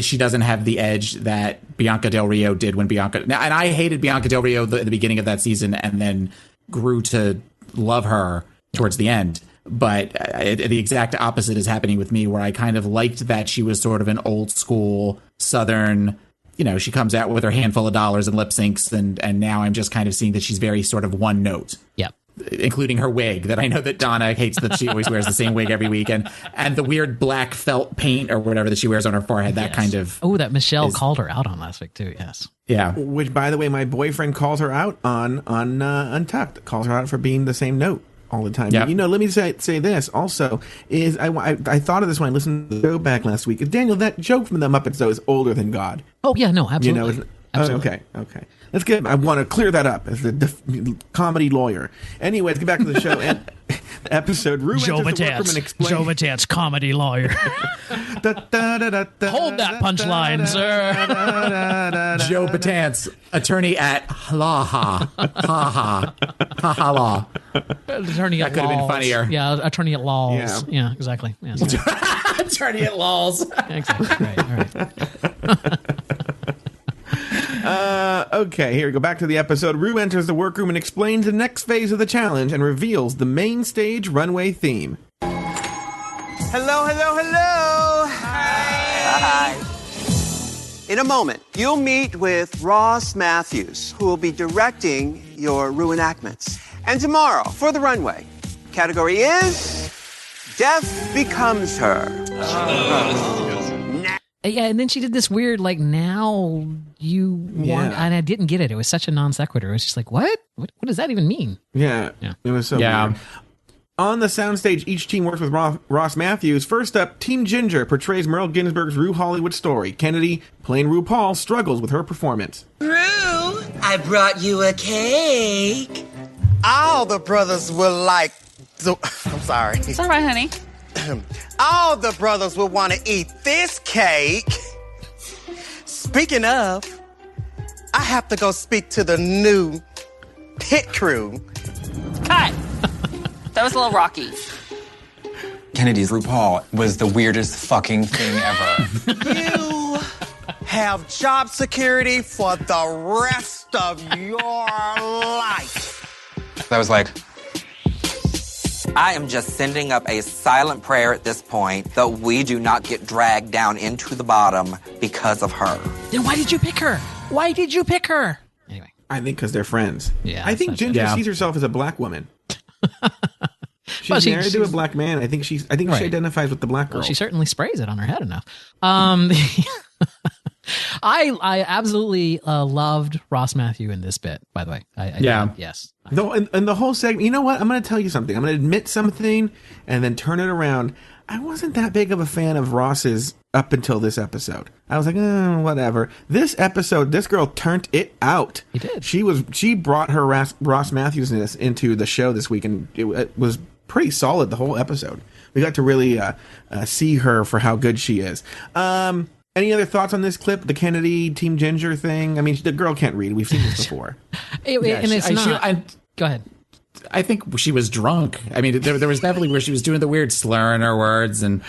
S3: she doesn't have the edge that Bianca Del Rio did when and I hated Bianca Del Rio at the beginning of that season and then grew to love her towards the end. But the exact opposite is happening with me, where I kind of liked that she was sort of an old school Southern, she comes out with her handful of dollars and lip syncs. And now I'm just kind of seeing that she's very sort of one note.
S2: Yep.
S3: Including her wig, that I know that Donna hates, that she always wears the same wig every week, and the weird black felt paint or whatever that she wears on her forehead. That kind of
S2: that Michelle called her out on last week too. Yes,
S3: yeah.
S1: Which, by the way, my boyfriend calls her out on Untucked. Calls her out for being the same note all the time.
S3: Yep.
S1: Let me say this also is I thought of this when I listened to the show back last week. Daniel, that joke from the Muppets though is older than God.
S2: Oh yeah, no, absolutely. Absolutely.
S1: Okay. Let's get. I want to clear that up as the comedy lawyer. Anyway, let's get back to the show and episode.
S2: Joe Betance, comedy lawyer. Hold that punchline, sir.
S3: Joe Betance, attorney at Law Law.
S2: Attorney at
S3: that could have been funnier.
S2: Yeah, attorney at laws. Yeah, exactly. Yeah,
S3: attorney at laws.
S2: Exactly. Right. All right.
S1: Okay, here we go. Back to the episode. Rue enters the workroom and explains the next phase of the challenge and reveals the main stage runway theme.
S10: Hello. Hi. In a moment, you'll meet with Ross Matthews, who will be directing your reenactments. And tomorrow, for the runway, category is Death Becomes Her.
S2: Yeah, and then she did this weird, now you want, and I didn't get it. It was such a non sequitur. It was just like, what? What does that even mean?
S1: Yeah. It was so weird. On the soundstage, each team works with Ross Matthews. First up, Team Ginger portrays Merle Ginsburg's Rue Hollywood story. Kennedy, playing RuPaul, struggles with her performance.
S11: Rue, I brought you a cake.
S13: All the brothers will like... I'm sorry.
S14: It's all right, honey.
S13: All the brothers will want to eat this cake. Speaking of, I have to go speak to the new pit crew.
S14: Cut. That was a little rocky.
S12: Kennedy's RuPaul was the weirdest fucking thing ever.
S13: You have job security for the rest of your life.
S12: I was like...
S11: I am just sending up a silent prayer at this point that we do not get dragged down into the bottom because of her.
S2: Then why did you pick her? Anyway.
S1: I think because they're friends.
S2: Yeah.
S1: I think Ginger sees herself as a black woman. She's married to a black man. I think she identifies with the black girl.
S2: Well, she certainly sprays it on her head enough. I absolutely loved Ross Matthew in this bit, by the way. Yes.
S1: No, and the whole segment, you know what? I'm going to tell you something. I'm going to admit something and then turn it around. I wasn't that big of a fan of Ross's up until this episode. I was like, whatever. This episode, this girl turned it out.
S2: He did.
S1: She brought her Ross Matthews-ness into the show this week, and it was pretty solid the whole episode. We got to really see her for how good she is. Any other thoughts on this clip? The Kennedy Team Ginger thing? I mean, the girl can't read. We've seen this before.
S2: Go ahead.
S3: I think she was drunk. I mean, there was definitely where she was doing the weird slur in her words and,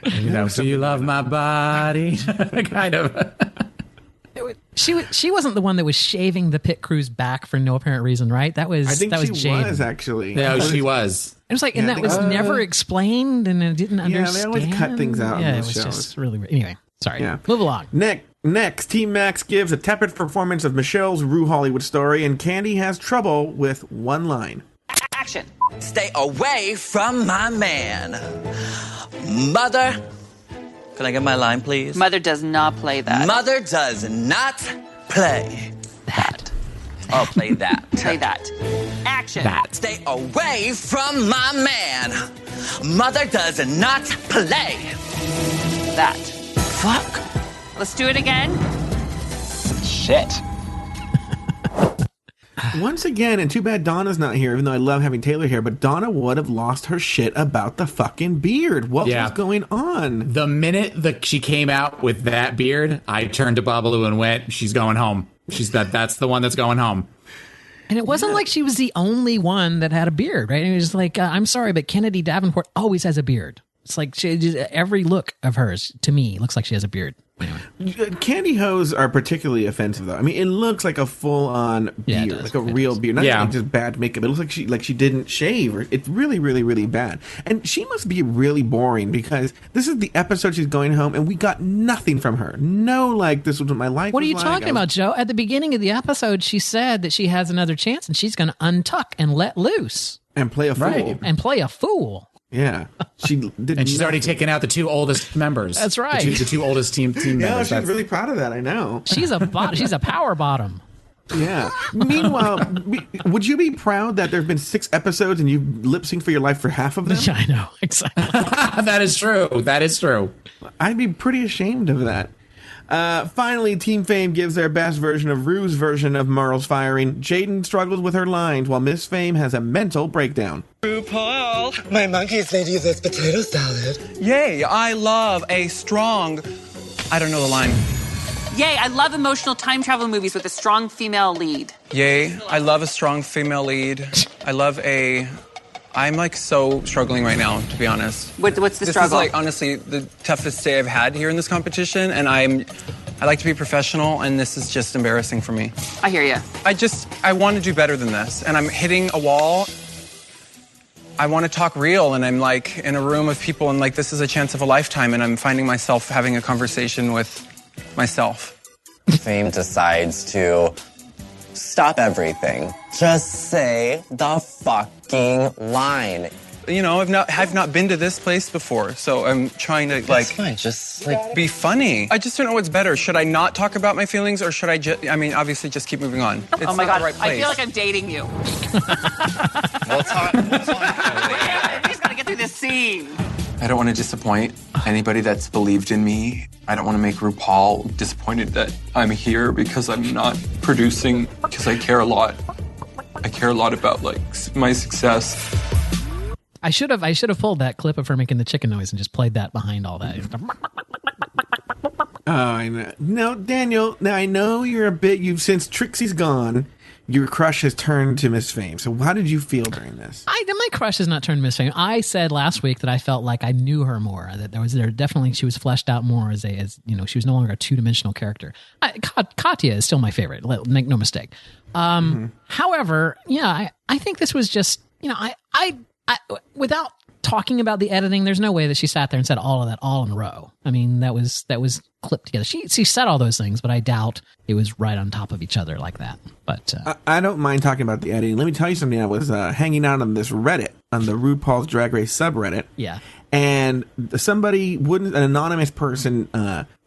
S3: so you love my body, kind of.
S2: She wasn't the one that was shaving the pit crew's back for no apparent reason, right? That was
S1: she
S2: Jaden.
S1: was actually.
S3: No, she was.
S2: It was like, and that was never explained, and I didn't understand.
S1: Yeah, they always cut things out.
S2: Yeah,
S1: in
S2: it
S1: those
S2: was
S1: shows.
S2: just really weird. Anyway, sorry. Yeah. Move along.
S1: Next, Team Max gives a tepid performance of Michelle's Rue Hollywood story, and Candy has trouble with one line.
S14: Action.
S11: Stay away from my man. Mother. Can I get my line, please?
S14: Mother does not play that.
S11: Mother does not play that. Oh, play that.
S14: Play that. Action.
S11: That. Stay away from my man. Mother does not play
S14: that.
S11: Fuck.
S14: Let's do it again.
S11: Shit.
S1: Once again, and too bad Donna's not here, even though I love having Taylor here, but Donna would have lost her shit about the fucking beard. What was going on?
S3: The minute that she came out with that beard, I turned to Babalu and went, she's going home. That's the one that's going home.
S2: And it wasn't like she was the only one that had a beard, right? It was like, I'm sorry, but Kennedy Davenport always has a beard. It's like every look of hers, to me, looks like she has a beard.
S1: Candy hose are particularly offensive, though. I mean, it looks like a full-on beard, like a real beard. Not like just bad makeup. It looks like she didn't shave. It's really, really, really bad. And she must be really boring because this is the episode she's going home, and we got nothing from her. No, like, this was what my life was like.
S2: What are you talking about, Joe? At the beginning of the episode, she said that she has another chance, and she's going to untuck and let loose.
S1: And play a fool.
S3: Right.
S2: And play a fool.
S1: Yeah, she did,
S3: and she's already taken out the 2 oldest members.
S2: That's right.
S3: The two oldest team members.
S1: Yeah, she's really proud of that. I know.
S2: She's a power bottom.
S1: Yeah. Meanwhile, would you be proud that there's been 6 episodes and you've lip synced for your life for half of them?
S2: Yeah, I know exactly.
S3: That is true. That is true.
S1: I'd be pretty ashamed of that. Finally, Team Fame gives their best version of Rue's version of Merle's firing. Jaden struggles with her lines while Miss Fame has a mental breakdown.
S13: RuPaul, my monkeys made you this potato salad.
S7: Yay, I love a strong... I don't know the line.
S14: Yay, I love emotional time travel movies with a strong female lead.
S7: Yay, I love a strong female lead. I love a... I'm like so struggling right now, to be honest.
S14: What's the struggle?
S7: This is like honestly the toughest day I've had here in this competition, and I like to be professional, and this is just embarrassing for me.
S14: I hear you.
S7: I want to do better than this, and I'm hitting a wall. I want to talk real, and I'm like in a room of people, and like this is a chance of a lifetime, and I'm finding myself having a conversation with myself.
S5: Fame decides to stop everything. Just say the fucking line.
S7: You know, I've not been to this place before, so I'm trying to like
S5: fine. Just like
S7: be funny. I just don't know what's better. Should I not talk about my feelings, or should I obviously just keep moving on? It's
S14: oh my
S7: not
S14: God,
S7: the right place.
S14: I feel like I'm dating you.
S5: We'll talk.
S14: I just gotta get through this scene.
S7: I don't want to disappoint anybody that's believed in me. I don't want to make RuPaul disappointed that I'm here because I'm not producing, because I care a lot. I care a lot about like my success.
S2: I should have pulled that clip of her making the chicken noise and just played that behind all that.
S1: Oh, I know. No, Daniel, now I know you're since Trixie's gone, your crush has turned to Miss Fame. So how did you feel during this?
S2: My crush has not turned to Miss Fame. I said last week that I felt like I knew her more, that she was fleshed out more as she was no longer a 2-dimensional character. Katya is still my favorite, make no mistake. However, yeah, I think this was just, I without talking about the editing, there's no way that she sat there and said all of that all in a row. I mean, that was clipped together. She said all those things, but I doubt it was right on top of each other like that. But
S1: I don't mind talking about the editing. Let me tell you something. I was hanging out on this Reddit, on the RuPaul's Drag Race subreddit.
S2: Yeah.
S1: And an anonymous person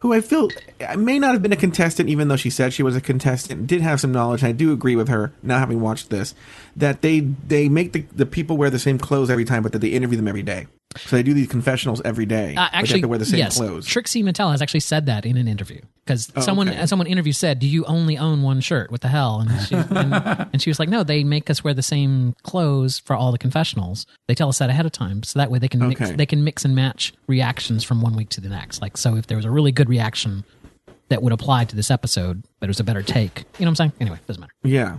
S1: who I feel may not have been a contestant, even though she said she was a contestant, did have some knowledge. And I do agree with her, now having watched this, that they make the people wear the same clothes every time, but that they interview them every day. So they do these confessionals every day.
S2: Actually,
S1: but they have to wear the same clothes.
S2: Trixie Mattel has actually said that in an interview. Because someone interviewed said, "Do you only own one shirt? What the hell?" And she was like, "No, they make us wear the same clothes for all the confessionals. They tell us that ahead of time, so that way they can mix and match reactions from one week to the next. Like, so if there was a really good reaction that would apply to this episode, but it was a better take, you know what I'm saying? Anyway, doesn't matter."
S1: Yeah.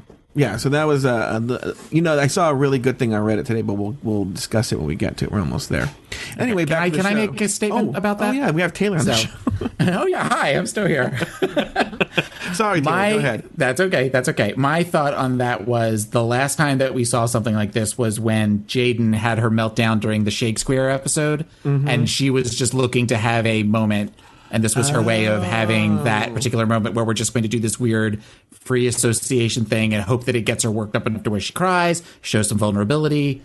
S1: So that was I saw a really good thing on Reddit today, but we'll discuss it when we get to it. We're almost there. Anyway,
S3: can I make a statement about that?
S1: Oh yeah, we have Taylor on the show.
S3: Oh yeah, hi, I'm still here.
S1: Sorry, Taylor, go ahead.
S3: That's okay. My thought on that was the last time that we saw something like this was when Jaden had her meltdown during the Shakespeare episode, and she was just looking to have a moment. And this was her way of having that particular moment where we're just going to do this weird free association thing and hope that it gets her worked up into where she cries, shows some vulnerability.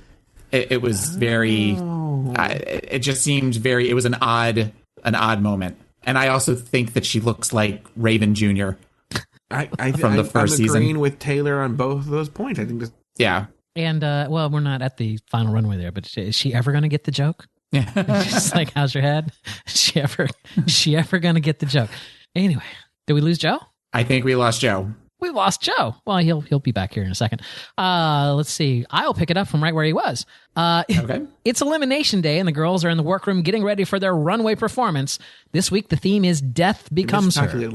S3: It was very, it just seemed very, it was an odd moment. And I also think that she looks like Raven Jr. from the first season.
S1: I'm agreeing with Taylor on both of those points. I think this.
S3: Yeah.
S2: And, well, we're not at the final runway there, but is she ever going to get the joke? Yeah. Just like, how's your head? Is she ever going to get the joke? Anyway, did we lose Joe?
S3: I think we lost Joe.
S2: We lost Joe. Well, he'll be back here in a second. Let's see. I'll pick it up from right where he was. Okay. It's Elimination Day, and the girls are in the workroom getting ready for their runway performance. This week, the theme is Death Becomes Her.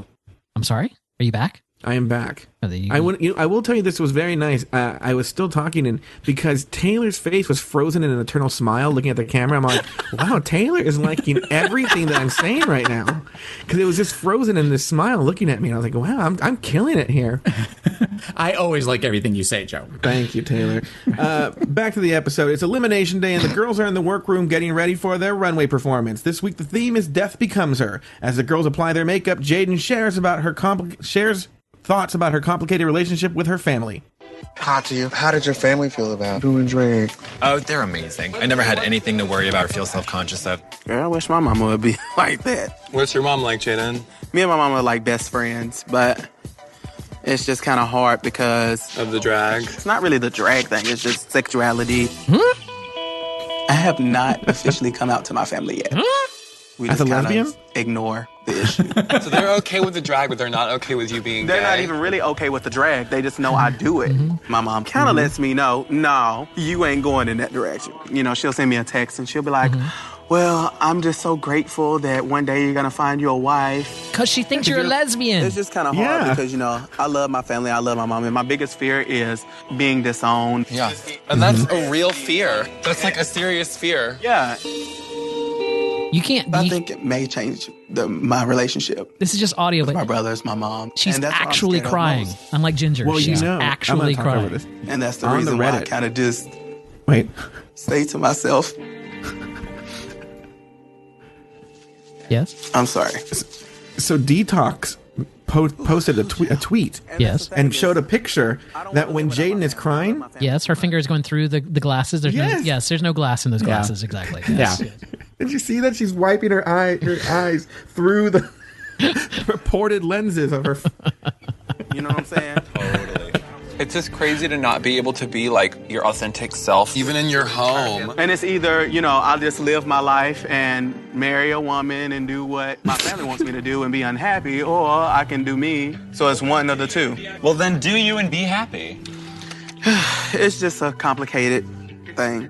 S2: I'm sorry? Are you back?
S1: I am back. I will tell you this was very nice. I was still talking, and because Taylor's face was frozen in an eternal smile looking at the camera, I'm like, wow, Taylor is liking everything that I'm saying right now. Because it was just frozen in this smile looking at me. And I was like, wow, I'm killing it here.
S3: I always like everything you say, Joe.
S1: Thank you, Taylor. Back to the episode. It's Elimination Day, and the girls are in the workroom getting ready for their runway performance. This week, the theme is Death Becomes Her. As the girls apply their makeup, Jaden shares thoughts about her complicated relationship with her family.
S15: How did your family feel about doing drag?
S6: Oh, they're amazing. I never had anything to worry about or feel self-conscious of.
S15: Girl, I wish my mama would be like that.
S9: What's your mom like, Jaden?
S15: Me and my mama are like best friends, but it's just kind of hard because...
S9: Of the drag?
S15: It's not really the drag thing, it's just sexuality. I have not officially come out to my family yet. We
S1: As
S15: just
S1: a lesbian?
S15: Ignore the issue.
S9: So they're okay with the drag, but they're not okay with you being
S15: They're
S9: gay?
S15: not even really okay with the drag. They just know I do it. My mom kind of lets me know, no, you ain't going in that direction. You know, she'll send me a text and she'll be like, well, I'm just so grateful that one day you're going to find you a wife.
S2: Because she thinks you're a lesbian.
S15: It's just kind of hard because, you know, I love my family. I love my mom. And my biggest fear is being disowned.
S9: Yeah. And that's a real fear. That's like a serious fear.
S15: Yeah.
S2: You can't.
S15: I think it may change my relationship.
S2: This is just audio,
S15: with
S2: but
S15: my brothers, my mom.
S2: She's
S15: and that's what I'm
S2: actually
S15: scared of
S2: crying,
S15: most.
S2: unlike Ginger.
S1: Well,
S2: she's
S1: you know,
S2: actually
S1: I'm gonna talk over
S2: crying.
S1: this.
S15: And that's the
S1: On
S15: reason
S1: the
S15: why I
S1: Reddit.
S15: kind of just
S1: Wait.
S15: say to myself,
S2: Yes?
S15: I'm sorry.
S1: So Detox posted a tweet.
S2: Yes.
S1: And showed a picture that when Jaden is crying.
S2: Yes, her finger is going through the glasses. There's there's no glass in those glasses. Exactly. Yes.
S1: Yeah. Did you see that? She's wiping her eyes through the reported lenses of her.
S15: You know what I'm saying?
S9: Totally. It's just crazy to not be able to be like your authentic self, even in your home.
S15: And it's either, you know, I'll just live my life and marry a woman and do what my family wants me to do and be unhappy, or I can do me. So it's one of the two.
S6: Well, then do you and be happy.
S15: It's just a complicated thing.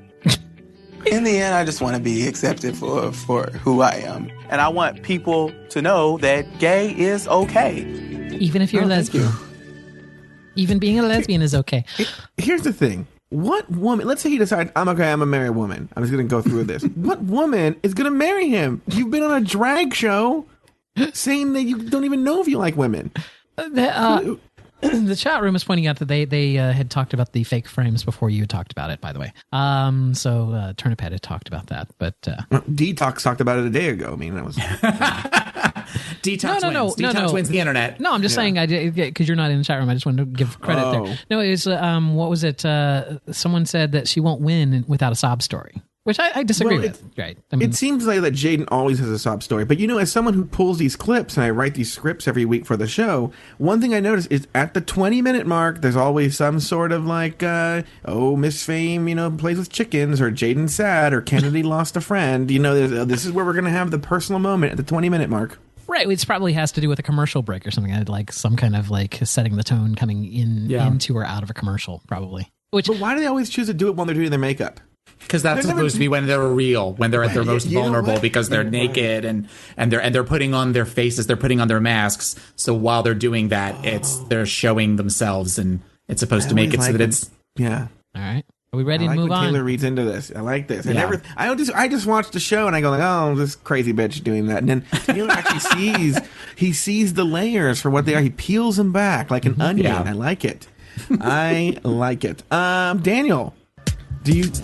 S15: In the end, I just want to be accepted for who I am. And I want people to know that gay is okay.
S2: Even if you're a lesbian. Even being a lesbian is okay.
S1: Here's the thing. What woman, let's say he decides, I'm a married woman. I'm just going to go through this. What woman is going to marry him? You've been on a drag show saying that you don't even know if you like women.
S2: The chat room is pointing out that they had talked about the fake frames before you talked about it, by the way. So Turnip had talked about that, but
S1: Detox talked about it a day ago. I mean, that was
S3: Detox wins. Detox wins the internet.
S2: No, I'm just saying, because you're not in the chat room, I just wanted to give credit there. No, it was what was it? Someone said that she won't win without a sob story. Which I disagree with. Right. I mean,
S1: it seems like that Jaden always has a sob story. But, you know, as someone who pulls these clips and I write these scripts every week for the show, one thing I notice is at the 20-minute mark, there's always some sort of like, Miss Fame, you know, plays with chickens, or Jaden's sad, or Kennedy lost a friend. You know, this is where we're going to have the personal moment at the 20-minute mark.
S2: Right, it probably has to do with a commercial break or something, like some kind of like setting the tone coming into or out of a commercial, probably.
S1: But why do they always choose to do it while they're doing their makeup?
S3: Because that's supposed to be when they're real, when they're at their most vulnerable, because they're naked and they're putting on their faces, they're putting on their masks. So while they're doing that, they're showing themselves, and it's supposed to make it so that it's
S2: All right. Are we ready to move
S1: when
S2: on?
S1: Taylor reads into this. I like this.
S2: Yeah.
S1: I just watched the show and I go like, oh, this crazy bitch doing that. And then Taylor actually sees the layers for what they are. He peels them back like an onion.
S3: Yeah.
S1: I like it. I like it. Daniel, do you?
S2: Isn't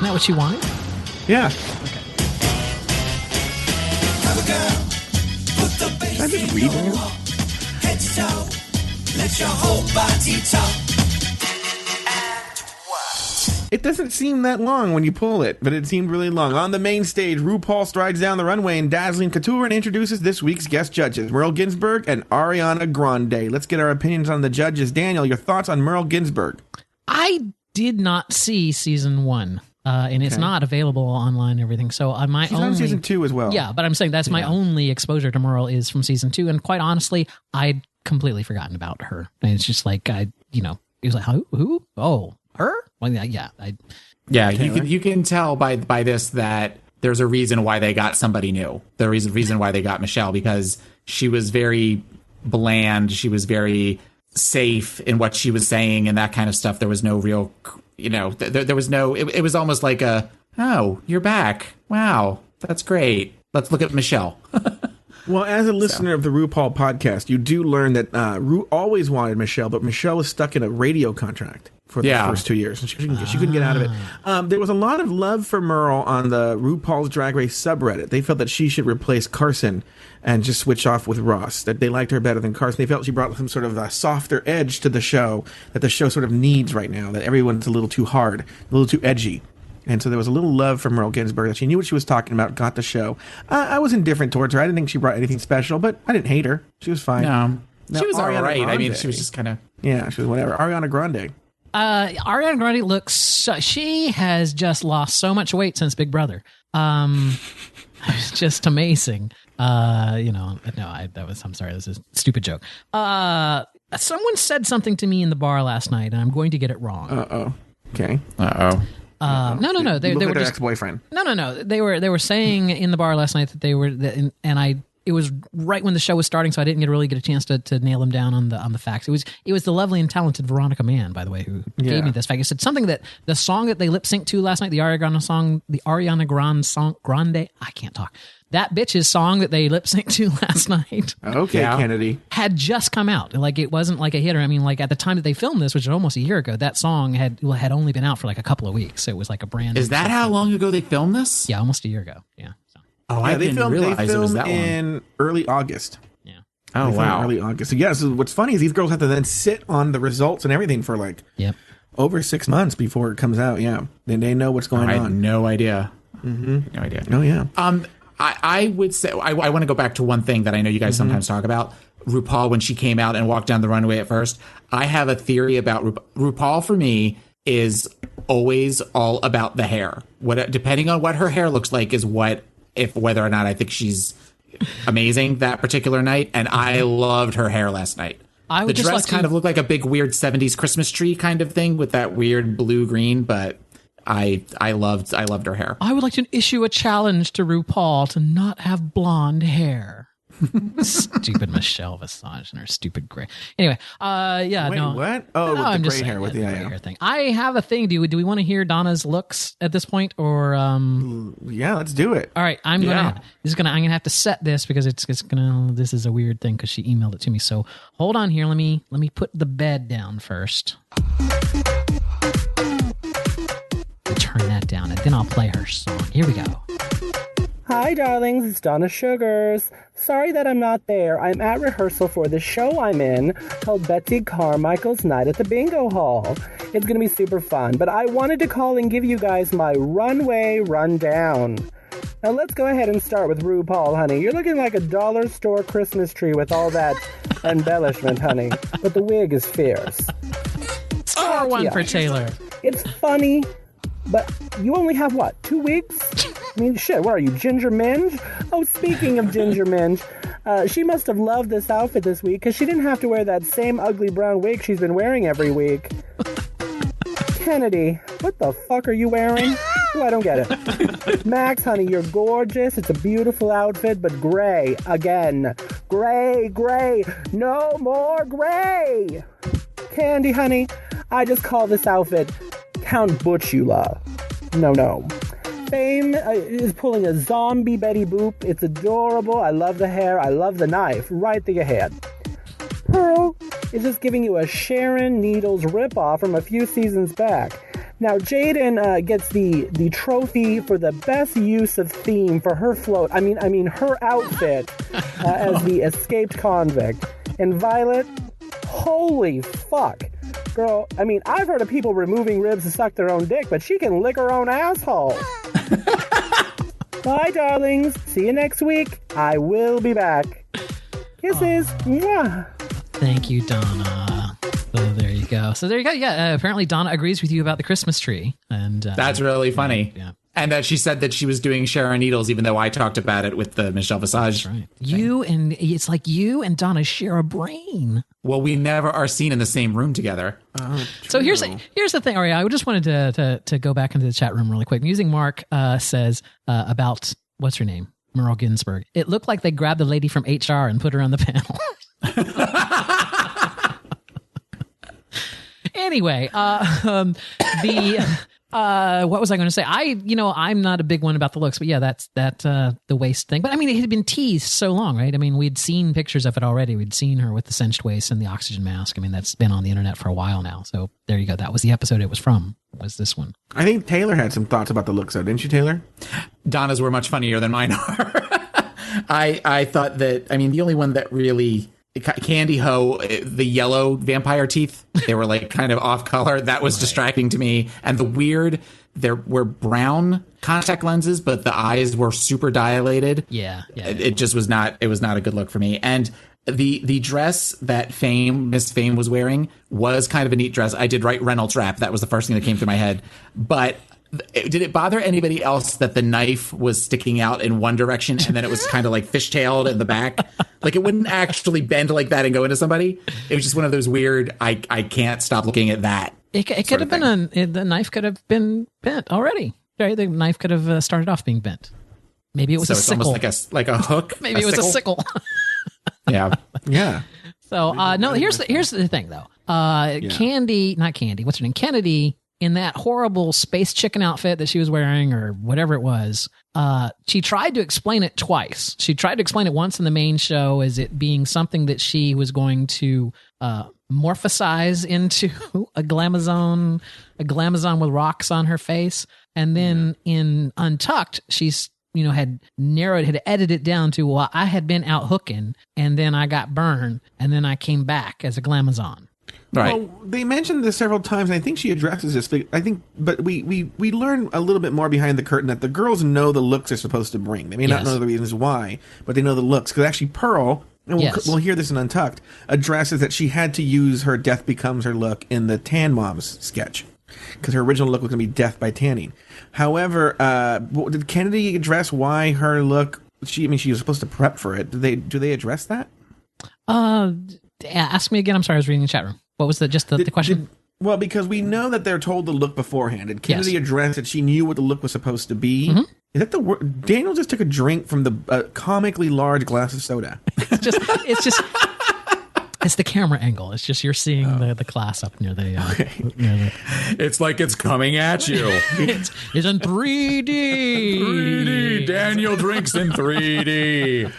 S2: that what you wanted?
S1: Yeah.
S2: Okay.
S1: Can I just read it?
S4: Head to toe, let your whole body talk.
S1: It doesn't seem that long when you pull it, but it seemed really long. On the main stage, RuPaul strides down the runway in dazzling couture and introduces this week's guest judges, Merle Ginsburg and Ariana Grande. Let's get our opinions on the judges. Daniel, your thoughts on Merle Ginsburg?
S2: I did not see season 1. And it's not available online and everything. So
S1: She's on season 2 as well.
S2: Yeah, but I'm saying that's my only exposure to Merle is from season 2. And quite honestly, I'd completely forgotten about her. And it's just like, it was like, who? Oh, her? Well, yeah.
S3: Yeah, you can tell by this that there's a reason why they got somebody new. The reason why they got Michelle, because she was very bland. She was very safe in what she was saying and that kind of stuff. There was no real, there was no, it was almost like oh, you're back. Wow, that's great. Let's look at Michelle.
S1: Well, as a listener of the RuPaul podcast, you do learn that Ru always wanted Michelle, but Michelle was stuck in a radio contract for the first 2 years, and she couldn't get out of it. There was a lot of love for Merle on the RuPaul's Drag Race subreddit. They felt that she should replace Carson and just switch off with Ross, that they liked her better than Carson. They felt she brought some sort of a softer edge to the show that the show sort of needs right now, that everyone's a little too hard, a little too edgy. And so there was a little love for Merle Ginsburg that she knew what she was talking about, got the show. I was indifferent towards her. I didn't think she brought anything special, but I didn't hate her. She was fine.
S3: No, she was all
S1: Ariana
S3: right.
S1: Grande.
S3: I mean, she was just kind of...
S1: Yeah, she was whatever. Ariana Grande.
S2: Ariana Grande looks... she has just lost so much weight since Big Brother. It's just amazing. I'm sorry, this is a stupid joke. Someone said something to me in the bar last night, and I'm going to get it wrong.
S1: Uh-oh. Okay.
S3: Uh-oh.
S2: No. They were
S1: their
S2: just
S1: ex-boyfriend.
S2: No. They were saying in the bar last night that they were, it was right when the show was starting, so I didn't really get a chance to nail them down on the facts. It was the lovely and talented Veronica Mann, by the way, who gave me this fact. It said something that the song that they lip synced to last night, the Ariana Grande, I can't talk. That bitch's song that they lip synced to last night.
S1: Okay, Kennedy.
S2: Had just come out. Like, it wasn't like a hit. I mean, like, at the time that they filmed this, which was almost a year ago, that song had only been out for like a couple of weeks. So it was like a brand new.
S3: Is that how long ago they filmed this?
S2: Yeah, almost a year ago. Yeah. So.
S3: Oh, I didn't realize it was that long.
S1: In early August.
S2: Yeah.
S1: Oh, wow. Early August. So, yeah, so what's funny is these girls have to then sit on the results and everything for like over 6 months before it comes out. Yeah. Then they know what's going on.
S3: I had no idea.
S1: Mm-hmm.
S3: No idea.
S1: Oh, yeah.
S3: I would say, I want to go back to one thing that I know you guys sometimes talk about. RuPaul, when she came out and walked down the runway at first, I have a theory about RuPaul. For me, is always all about the hair. Depending on what her hair looks like is whether or not I think she's amazing that particular night. And I loved her hair last night. The dress kind of looked like a big weird 70s Christmas tree kind of thing with that weird blue-green, but I loved her hair.
S2: I would like to issue a challenge to RuPaul to not have blonde hair. Stupid Michelle Visage and her stupid gray. Anyway,
S1: what? Oh,
S2: no,
S1: with the gray hair, with the hair
S2: thing. I have a thing. Do we want to hear Donna's looks at this point, or
S1: Yeah, let's do it.
S2: All right, I'm gonna have to set this because this is a weird thing because she emailed it to me. So hold on here. Let me put the bed down first. Turn that down, and then I'll play her song. Here we go.
S16: Hi, darlings. It's Donna Suggarz. Sorry that I'm not there. I'm at rehearsal for the show I'm in called Betsy Carmichael's Night at the Bingo Hall. It's going to be super fun, but I wanted to call and give you guys my runway rundown. Now, let's go ahead and start with RuPaul, honey. You're looking like a dollar store Christmas tree with all that embellishment, honey. But the wig is fierce.
S2: Score one for Taylor.
S16: It's funny, but you only have, 2 wigs? I mean, shit, what are you, Ginger Minge? Oh, speaking of Ginger Minge, she must have loved this outfit this week because she didn't have to wear that same ugly brown wig she's been wearing every week. Kennedy, what the fuck are you wearing? Oh, I don't get it. Max, honey, you're gorgeous. It's a beautiful outfit, but gray again. Gray. No more gray. Candy, honey, I just call this outfit Count Butchula. No. Fame is pulling a zombie Betty Boop. It's adorable. I love the hair. I love the knife. Right through your head. Pearl is just giving you a Sharon Needles ripoff from a few seasons back. Now, Jaden gets the trophy for the best use of theme for her float. I mean her outfit as the escaped convict. And Violet, holy fuck. Girl, I mean, I've heard of people removing ribs to suck their own dick, but she can lick her own asshole. Bye, darlings. See you next week. I will be back. Kisses. Mwah.
S2: Thank you, Donna. So there you go. Yeah, apparently Donna agrees with you about the Christmas tree. And
S3: that's really funny.
S2: Yeah.
S3: And that she said that she was doing Sharon Needles, even though I talked about it with the Michelle Visage.
S2: Right. It's like you and Donna share a brain.
S3: Well, we never are seen in the same room together.
S2: So here's the thing, Aria. I just wanted to go back into the chat room really quick. Musing Mark says about, what's her name? Merle Ginsburg. It looked like they grabbed the lady from HR and put her on the panel. Anyway, what was I going to say? I'm not a big one about the looks, but yeah, that's the waist thing. But I mean, it had been teased so long, right? I mean, we'd seen pictures of it already. We'd seen her with the cinched waist and the oxygen mask. I mean, that's been on the internet for a while now. So there you go. That was the episode it was from, was this one.
S1: I think Taylor had some thoughts about the looks, though, didn't you, Taylor?
S3: Donna's were much funnier than mine are. I thought that, I mean, the only one that really... Candy Ho, the yellow vampire teeth, they were like kind of off color. That was distracting to me. And the weird, there were brown contact lenses, but the eyes were super dilated.
S2: Yeah.
S3: It just was not, it was not a good look for me. And the dress that Miss Fame was wearing was kind of a neat dress. I did write Reynolds Wrap. That was the first thing that came through my head. But did it bother anybody else that the knife was sticking out in one direction and then it was kind of like fishtailed in the back? Like it wouldn't actually bend like that and go into somebody. It was just one of those weird, I can't stop looking at that.
S2: It could have been the knife could have been bent already. Right? The knife could have started off being bent. Maybe it was a sickle.
S3: Almost like a hook.
S2: Maybe it was a sickle.
S3: Yeah.
S2: So no, here's the thing though. Candy, not Candy. What's her name? Kennedy. In that horrible space chicken outfit that she was wearing or whatever it was, she tried to explain it twice. She tried to explain it once in the main show as it being something that she was going to morphosize into a glamazon with rocks on her face. And then in Untucked, she's had edited it down to, well, I had been out hooking and then I got burned and then I came back as a glamazon.
S3: Right.
S1: Well, they mentioned this several times, and I think she addresses this. But we learn a little bit more behind the curtain that the girls know the looks they're supposed to bring. They may not know the reasons why, but they know the looks. Because actually, Pearl, and we'll hear this in Untucked, addresses that she had to use her Death Becomes Her look in the Tan Moms sketch. Because her original look was going to be death by tanning. However, did Kennedy address why her look? She was supposed to prep for it. Do they address that?
S2: Ask me again. I'm sorry, I was reading the chat room. What was the question?
S1: Well, because we know that they're told the look beforehand, and Kennedy addressed that she knew what the look was supposed to be. Mm-hmm. Is that the word? Daniel just took a drink from the comically large glass of soda.
S2: It's just. It's the camera angle. It's just you're seeing the class up near the.
S3: It's like it's coming at you.
S2: It's in 3D.
S3: 3D. Daniel drinks in 3D.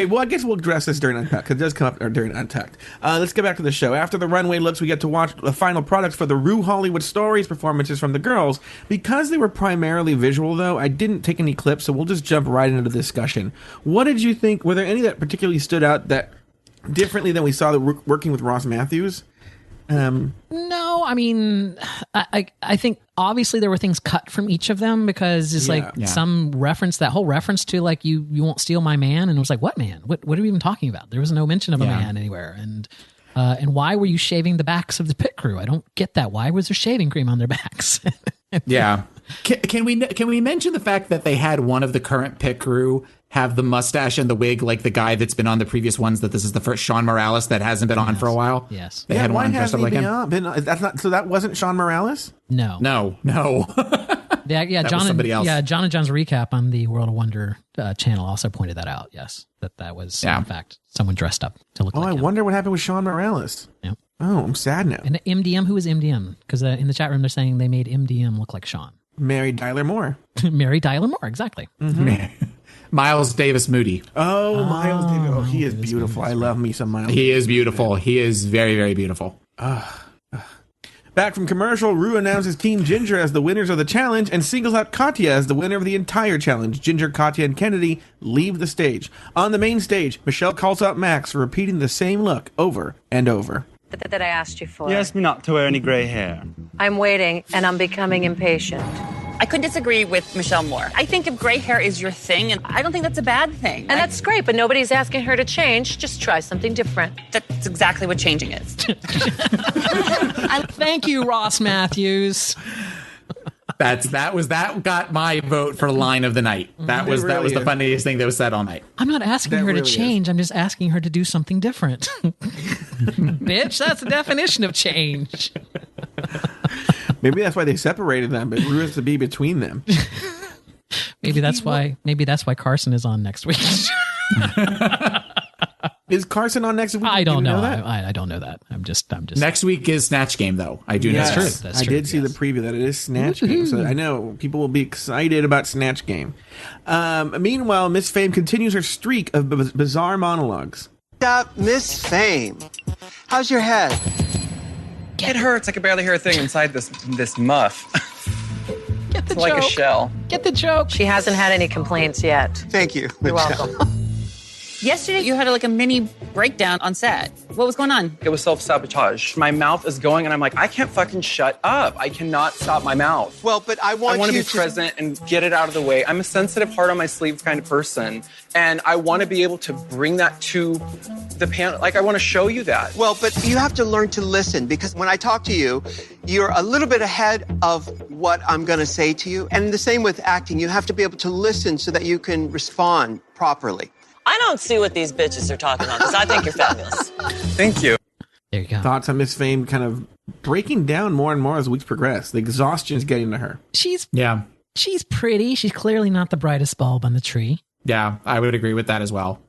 S1: Well, I guess we'll address this during Untucked, because it does come up during Untucked. Let's get back to the show. After the runway looks, we get to watch the final products for the Rue Hollywood Stories performances from the girls. Because they were primarily visual, though, I didn't take any clips, so we'll just jump right into the discussion. What did you think? Were there any that particularly stood out that differently than we saw working with Ross Matthews?
S2: No, I mean, I think obviously there were things cut from each of them because it's some reference, that whole reference to like, you won't steal my man. And it was like, what man? What are we even talking about? There was no mention of a man anywhere. And why were you shaving the backs of the pit crew? I don't get that. Why was there shaving cream on their backs?
S3: Yeah. Can we mention the fact that they had one of the current pit crew have the mustache and the wig like the guy that's been on the previous ones, that this is the first Sean Morales that hasn't been on for a while?
S2: Yes.
S3: They had one dressed up like him.
S1: So that wasn't Sean Morales?
S2: No. John
S3: somebody else.
S2: Yeah, John and John's recap on the World of Wonder channel also pointed that out. Yes, that was in fact someone dressed up to look like him.
S1: I wonder what happened with Sean Morales.
S2: Yeah.
S1: Oh, I'm sad now.
S2: And MDM, who is MDM? Because in the chat room they're saying they made MDM look like Sean.
S1: Mary Tyler Moore.
S2: Mary Tyler Moore, exactly.
S3: Mm-hmm. Miles Davis Moody.
S1: Oh, Miles Davis. Oh, he is beautiful. I love me some Miles.
S3: He is beautiful. He is very, very beautiful.
S1: Back from commercial, Rue announces Team Ginger as the winners of the challenge and singles out Katya as the winner of the entire challenge. Ginger, Katya, and Kennedy leave the stage. On the main stage, Michelle calls out Max for repeating the same look over and over.
S17: That I asked you for.
S18: You asked me not to wear any grey hair.
S17: I'm waiting, and I'm becoming impatient.
S14: I couldn't disagree with Michelle more. I think if gray hair is your thing, and I don't think that's a bad thing.
S17: And that's great, but nobody's asking her to change. Just try something different.
S14: That's exactly what changing is.
S2: Thank you, Ross Matthews.
S3: That got my vote for line of the night. That was the funniest thing that was said all night.
S2: I'm not asking her to change. I'm just asking her to do something different. Bitch, that's the definition of change.
S1: Maybe that's why they separated them. It ruins to be between them.
S2: Maybe that's why Carson is on next week.
S1: Is Carson on next week?
S2: I don't know. I don't know that. I'm just.
S3: Next week is Snatch Game, though. I do know
S1: that's
S3: that.
S1: true. That's true. I did see the preview that it is Snatch Game, so I know people will be excited about Snatch Game. Meanwhile, Miss Fame continues her streak of bizarre monologues.
S10: Miss Fame, how's your head?
S9: It hurts. I can barely hear a thing inside this muff.
S2: Get the
S9: it's like a shell.
S2: Get the joke.
S17: She hasn't had any complaints yet.
S10: Thank you.
S17: You're welcome.
S14: Yesterday, you had like a mini breakdown on set. What was going on?
S9: It was self-sabotage. My mouth is going, and I'm like, I can't fucking shut up. I cannot stop my mouth.
S10: Well, but I want
S9: to
S10: you
S9: be present and get it out of the way. I'm a sensitive, heart on my sleeve kind of person, and I want to be able to bring that to the panel. Like, I want to show you that.
S10: Well, but you have to learn to listen, because when I talk to you, you're a little bit ahead of what I'm going to say to you. And the same with acting. You have to be able to listen so that you can respond properly.
S19: I don't see what these bitches are talking about, because I think you're fabulous.
S9: Thank you.
S2: There you go.
S1: Thoughts on Miss Fame kind of breaking down more and more as weeks progress. The exhaustion is getting to her.
S2: She's pretty. She's clearly not the brightest bulb on the tree.
S3: Yeah, I would agree with that as well.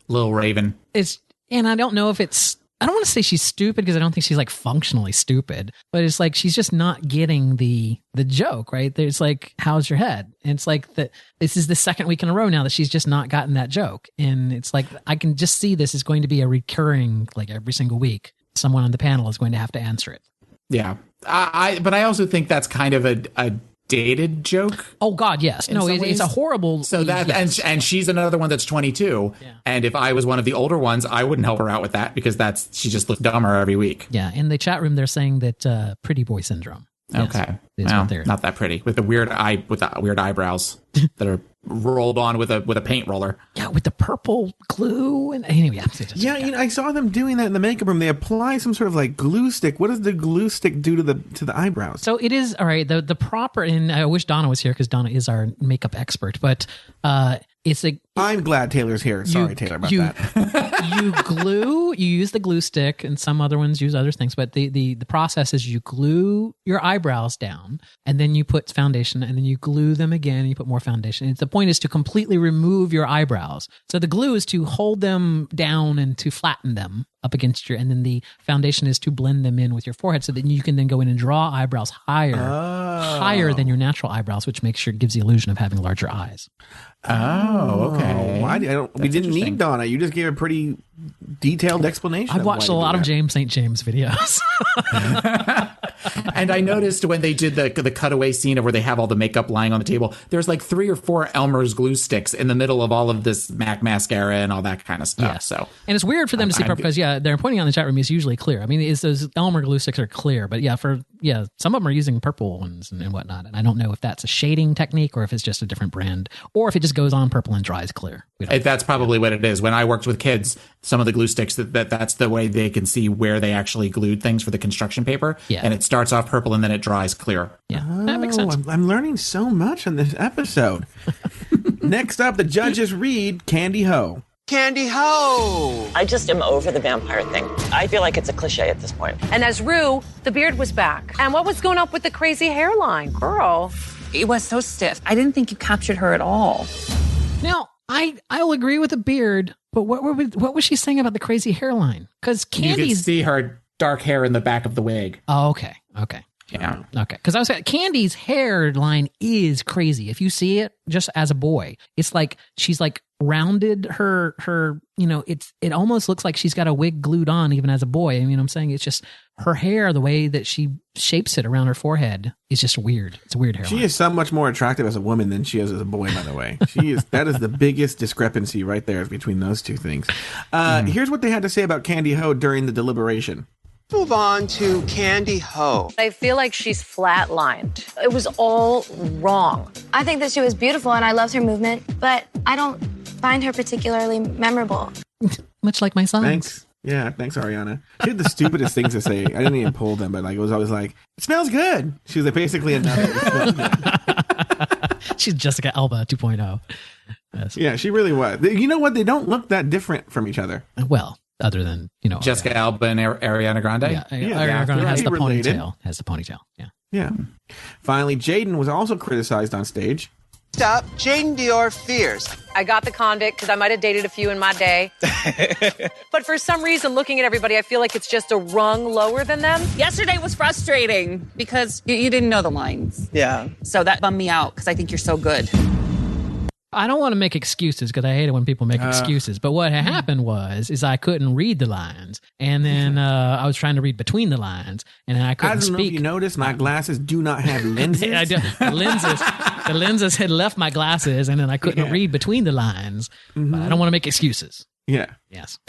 S3: Little Raven.
S2: And I don't know if I don't want to say she's stupid, because I don't think she's like functionally stupid, but it's like she's just not getting the joke, right? There's like, how's your head? And it's like this is the second week in a row now that she's just not gotten that joke. And it's like, I can just see this is going to be a recurring, like every single week, someone on the panel is going to have to answer it.
S3: Yeah. But I also think that's kind of a dated joke.
S2: Oh God, yes. No, it's a horrible.
S3: So that and she's another one that's 22. Yeah. And if I was one of the older ones, I wouldn't help her out with that, because she just looks dumber every week.
S2: Yeah. In the chat room, they're saying that pretty boy syndrome.
S3: Okay. Well, not that pretty, with the weird eyebrows that are rolled on with a paint roller.
S2: Yeah, with the purple glue and anyway.
S1: I saw them doing that in the makeup room. They apply some sort of like glue stick. What does the glue stick do to the eyebrows?
S2: So it is all right. The proper, and I wish Donna was here, because Donna is our makeup expert. But I'm
S1: glad Taylor's here. Sorry, Taylor, about that.
S2: You use the glue stick, and some other ones use other things. But the process is you glue your eyebrows down, and then you put foundation, and then you glue them again, and you put more foundation. And the point is to completely remove your eyebrows. So the glue is to hold them down and to flatten them up against and then the foundation is to blend them in with your forehead, so that you can then go in and draw eyebrows higher than your natural eyebrows, which gives the illusion of having larger eyes.
S3: Oh, okay.
S1: We didn't need Donna. You just gave a pretty detailed explanation.
S2: I've watched a lot of James St. James videos.
S3: And I noticed when they did the cutaway scene of where they have all the makeup lying on the table, there's like 3 or 4 Elmer's glue sticks in the middle of all of this MAC mascara and all that kind of stuff.
S2: Yeah.
S3: So,
S2: and it's weird for them to see purple, because they're pointing out in the chat room is usually clear. I mean, those Elmer glue sticks are clear, but some of them are using purple ones and whatnot. And I don't know if that's a shading technique or if it's just a different brand, or if it just goes on purple and dries clear.
S3: That's probably what it is. When I worked with kids, some of the glue sticks, that's the way they can see where they actually glued things for the construction paper. Yeah. And it starts off purple and then it dries clear.
S2: Yeah, that makes sense.
S1: I'm learning so much on this episode. Next up, the judges read Candy Ho.
S10: Candy Ho!
S19: I just am over the vampire thing. I feel like it's a cliche at this point.
S17: And as Rue, the beard was back. And what was going up with the crazy hairline? Girl.
S14: It was so stiff. I didn't think you captured her at all.
S2: Now, I'll agree with the beard, but what was she saying about the crazy hairline? Because Candy's...
S3: You can see her dark hair in the back of the wig.
S2: Oh, okay.
S3: Yeah.
S2: Okay. Because I was saying, Candy's hairline is crazy. If you see it just as a boy, it's like she's like rounded her it almost looks like she's got a wig glued on even as a boy. I mean, I'm saying it's just her hair, the way that she shapes it around her forehead is just weird. It's a weird hairline.
S1: She is so much more attractive as a woman than she is as a boy, by the way. That is the biggest discrepancy right there between those two things. Here's what they had to say about Candy Ho during the deliberation.
S10: Move on to Candy Ho.
S17: I feel like she's flatlined. It was all wrong.
S20: I think that she was beautiful and I loved her movement, but I don't find her particularly memorable.
S2: Much like my sons.
S1: Thanks. Yeah, thanks, Ariana. She had the stupidest things to say. I didn't even pull them, but like it was always like, "It smells good." She was like basically another.
S2: She's Jessica Alba 2.0. Yes.
S1: Yeah, she really was. You know what? They don't look that different from each other.
S2: Well, other than
S3: Jessica Alba and Ariana Grande.
S2: Yeah, Ariana Grande has the ponytail. Has the ponytail. Yeah.
S1: Yeah. Finally, Jaden was also criticized on stage.
S10: Stop, Jaden Dior Fierce.
S17: I got the convict because I might have dated a few in my day. But for some reason, looking at everybody, I feel like it's just a rung lower than them.
S14: Yesterday was frustrating because you didn't know the lines.
S13: Yeah.
S14: So that bummed me out because I think you're so good.
S2: I don't want to make excuses because I hate it when people make excuses. But what had happened is I couldn't read the lines, and then I was trying to read between the lines, and then I couldn't
S1: I don't know
S2: speak.
S1: if you noticed, my glasses do not have lenses.
S2: I do. The lenses had left my glasses, and then I couldn't read between the lines. But I don't want to make excuses.
S1: Yeah.
S2: Yes.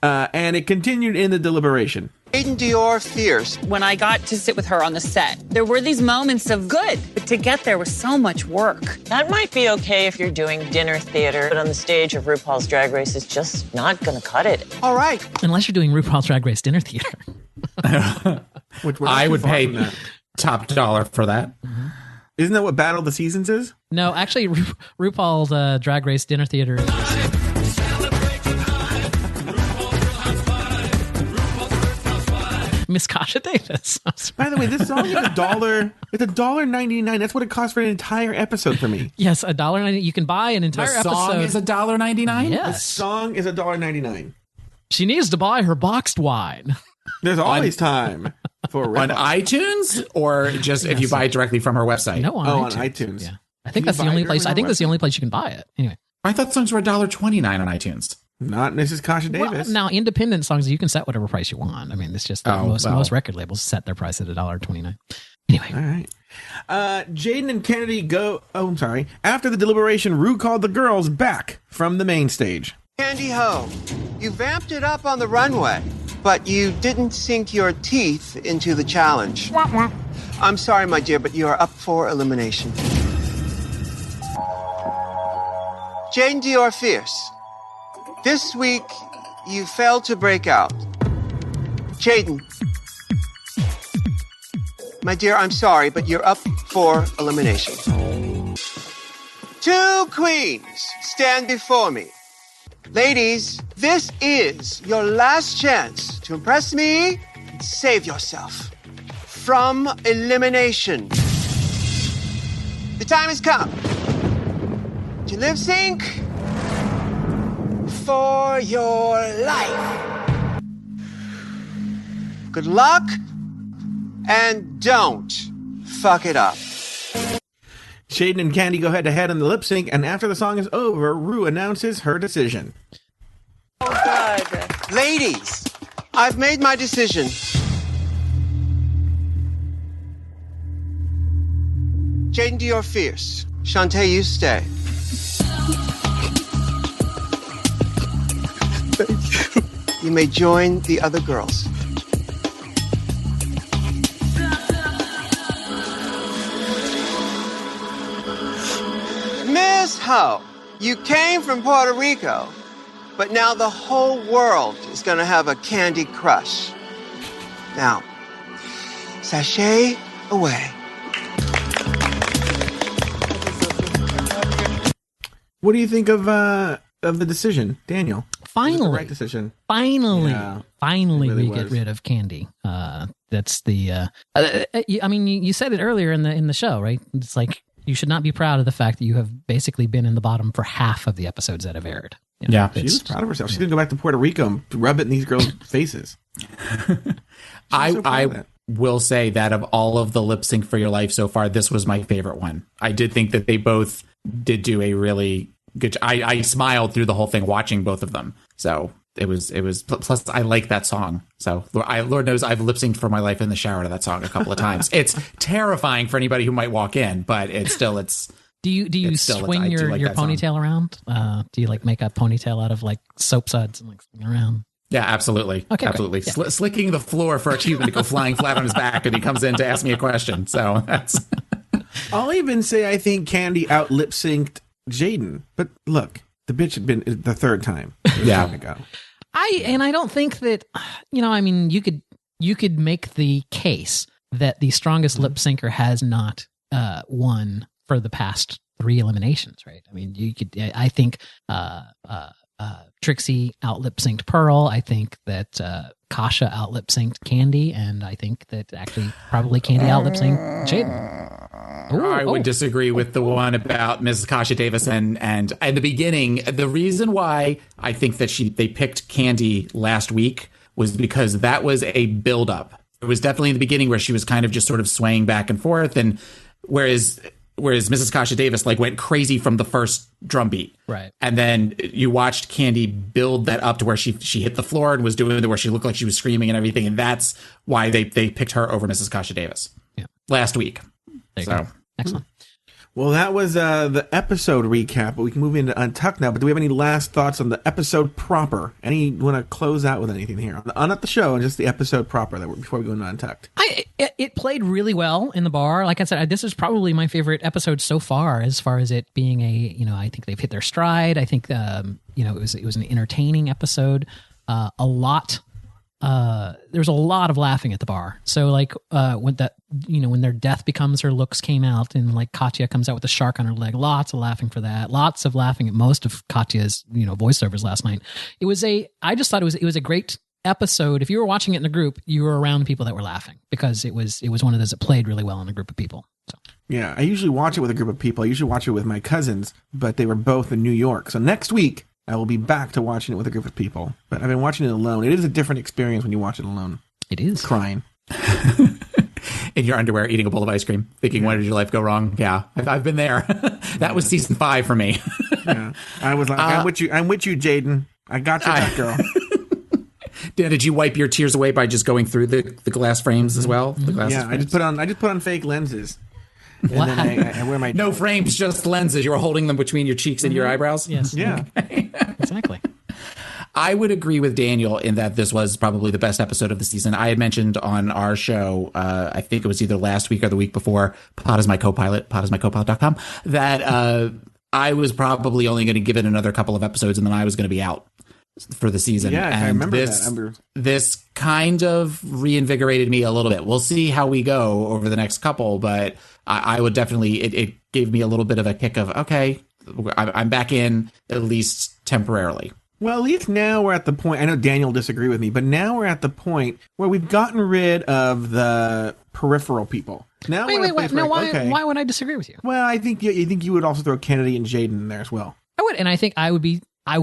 S1: And it continued in the deliberation.
S10: Jaden Dior Fierce.
S14: When I got to sit with her on the set, there were these moments of good, but to get there was so much work.
S19: That might be okay if you're doing dinner theater, but on the stage of RuPaul's Drag Race is just not going to cut it.
S10: All right.
S2: Unless you're doing RuPaul's Drag Race dinner theater.
S3: I would pay top dollar for that.
S1: Isn't that what Battle of the Seasons is?
S2: No, actually, RuPaul's Drag Race dinner theater is... Miss Kasha Davis.
S1: By the way, this song is $1. It's $1.99. That's what it costs for an entire episode for me.
S2: Yes, $1.99. You can buy an entire episode.
S3: The song is $1.99?
S2: Yes.
S1: The song is $1.99.
S2: She needs to buy her boxed wine.
S1: There's always time for
S3: on iTunes, or just if you buy it directly from her website.
S2: No, on iTunes. Yeah, I think that's the only place. I think that's the only place you can buy it. Anyway,
S3: I thought songs were $1.29 on iTunes.
S1: Not Mrs. Kasha Davis.
S2: Well, now, independent songs, you can set whatever price you want. I mean, it's just most record labels set their price at $1.29. Anyway.
S1: All right. Jaden and Kennedy go... Oh, I'm sorry. After the deliberation, Rue called the girls back from the main stage.
S10: Candy Ho, you vamped it up on the runway, but you didn't sink your teeth into the challenge. I'm sorry, my dear, but you are up for elimination. Jaden Dior Fierce. This week, you failed to break out. Jaden. My dear, I'm sorry, but you're up for elimination. 2 queens stand before me. Ladies, this is your last chance to impress me and save yourself from elimination. The time has come to lip sync for your life. Good luck, and don't fuck it up.
S1: Jaden and Candy go head to head in the lip sync, and after the song is over, Rue announces her decision.
S10: Oh, God. Ladies, I've made my decision. Jaden Dior Fierce. Shantae, you stay. You may join the other girls. Miss Ho, you came from Puerto Rico, but now the whole world is going to have a candy crush. Now, sashay away.
S1: What do you think of the decision, Daniel?
S2: Finally,
S1: the right decision.
S2: Finally,
S1: really
S2: we
S1: was.
S2: get rid of Candy. That's the. I mean, you said it earlier in the show, right? It's like you should not be proud of the fact that you have basically been in the bottom for half of the episodes that have aired. You know,
S1: She was proud of herself. She's gonna go back to Puerto Rico and rub it in these girls' faces.
S3: I will say that of all of the lip sync for your life so far, this was my favorite one. I did think that they both did do a really good. I smiled through the whole thing watching both of them. So it was. Plus, I like that song. So Lord knows I've lip synced for my life in the shower to that song a couple of times. It's terrifying for anybody who might walk in, but it's still.
S2: Do you swing your ponytail around? Do you like make a ponytail out of like soap suds and like swing around?
S3: Yeah, absolutely.
S2: Okay,
S3: absolutely.
S2: yeah.
S3: Slicking the floor for a Cuban to go flying flat on his back and he comes in to ask me a question. So that's.
S1: I'll even say I think Candy out lip synced Jaden. But look, the bitch had been the third time.
S3: Yeah.
S1: Ago.
S2: I don't think that, I mean, you could make the case that the strongest lip syncer has not won for the past 3 eliminations, right? I mean, I think Trixie out lip synced Pearl. I think that Kasha out lip synced Candy, and I think that actually probably Candy out lip synced Jaden.
S3: I would disagree with the one about Mrs. Kasha Davis and in the beginning. The reason why I think that they picked Candy last week was because that was a build-up. It was definitely in the beginning where she was kind of just sort of swaying back and forth, and whereas Mrs. Kasha Davis went crazy from the first drum beat.
S2: Right.
S3: And then you watched Candy build that up to where she hit the floor and was doing it where she looked like she was screaming and everything. And that's why they picked her over Mrs. Kasha Davis last week. So
S2: excellent.
S1: Well, that was the episode recap, but we can move into Untucked now. But do we have any last thoughts on the episode proper? You want to close out with anything here? Not the show, just the episode proper before we go into Untucked.
S2: It played really well in the bar. Like I said, this is probably my favorite episode so far as it being I think they've hit their stride. I think, it was an entertaining episode. There's a lot of laughing at the bar. So when their death becomes her looks came out, and Katya comes out with a shark on her leg, lots of laughing for that. Lots of laughing at most of Katya's, voiceovers last night. I just thought it was a great episode. If you were watching it in the group, you were around people that were laughing because it was one of those that played really well in a group of people. So.
S1: Yeah, I usually watch it with a group of people. I usually watch it with my cousins, but they were both in New York. So next week, I will be back to watching it with a group of people. But I've been watching it alone. It is a different experience when you watch it alone.
S2: It is.
S1: Crying.
S3: In your underwear, eating a bowl of ice cream, thinking, why did your life go wrong? Yeah, I've been there. That was season 5 for me.
S1: Yeah, I was like, I'm with you, Jaden. I got you back, girl.
S3: Dan, did you wipe your tears away by just going through the glass frames as well? The glass
S1: I just put on fake lenses. And then I wear my
S3: no frames, just lenses. You were holding them between your cheeks and your eyebrows?
S2: Yes.
S1: Yeah.
S3: Okay.
S2: Exactly.
S3: I would agree with Daniel in that this was probably the best episode of the season. I had mentioned on our show, I think it was either last week or the week before, Pod is my co-pilot, podismycopilot.com, that I was probably only going to give it another couple of episodes and then I was going to be out for the season.
S1: Yeah,
S3: and
S1: I remember that.
S3: This kind of reinvigorated me a little bit. We'll see how we go over the next couple, but I would definitely, it gave me a little bit of a kick of, okay, I'm back in, at least temporarily.
S1: Well, at least now we're at the point, I know Daniel will disagree with me, but now we're at the point where we've gotten rid of the peripheral people. Now
S2: why would I disagree with you?
S1: Well, I think you would also throw Kennedy and Jaden in there as well.
S2: I would, and I think I will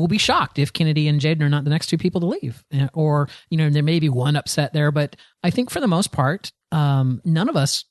S2: be shocked if Kennedy and Jaden are not the next 2 people to leave. Or, there may be one upset there, but I think for the most part, none of us,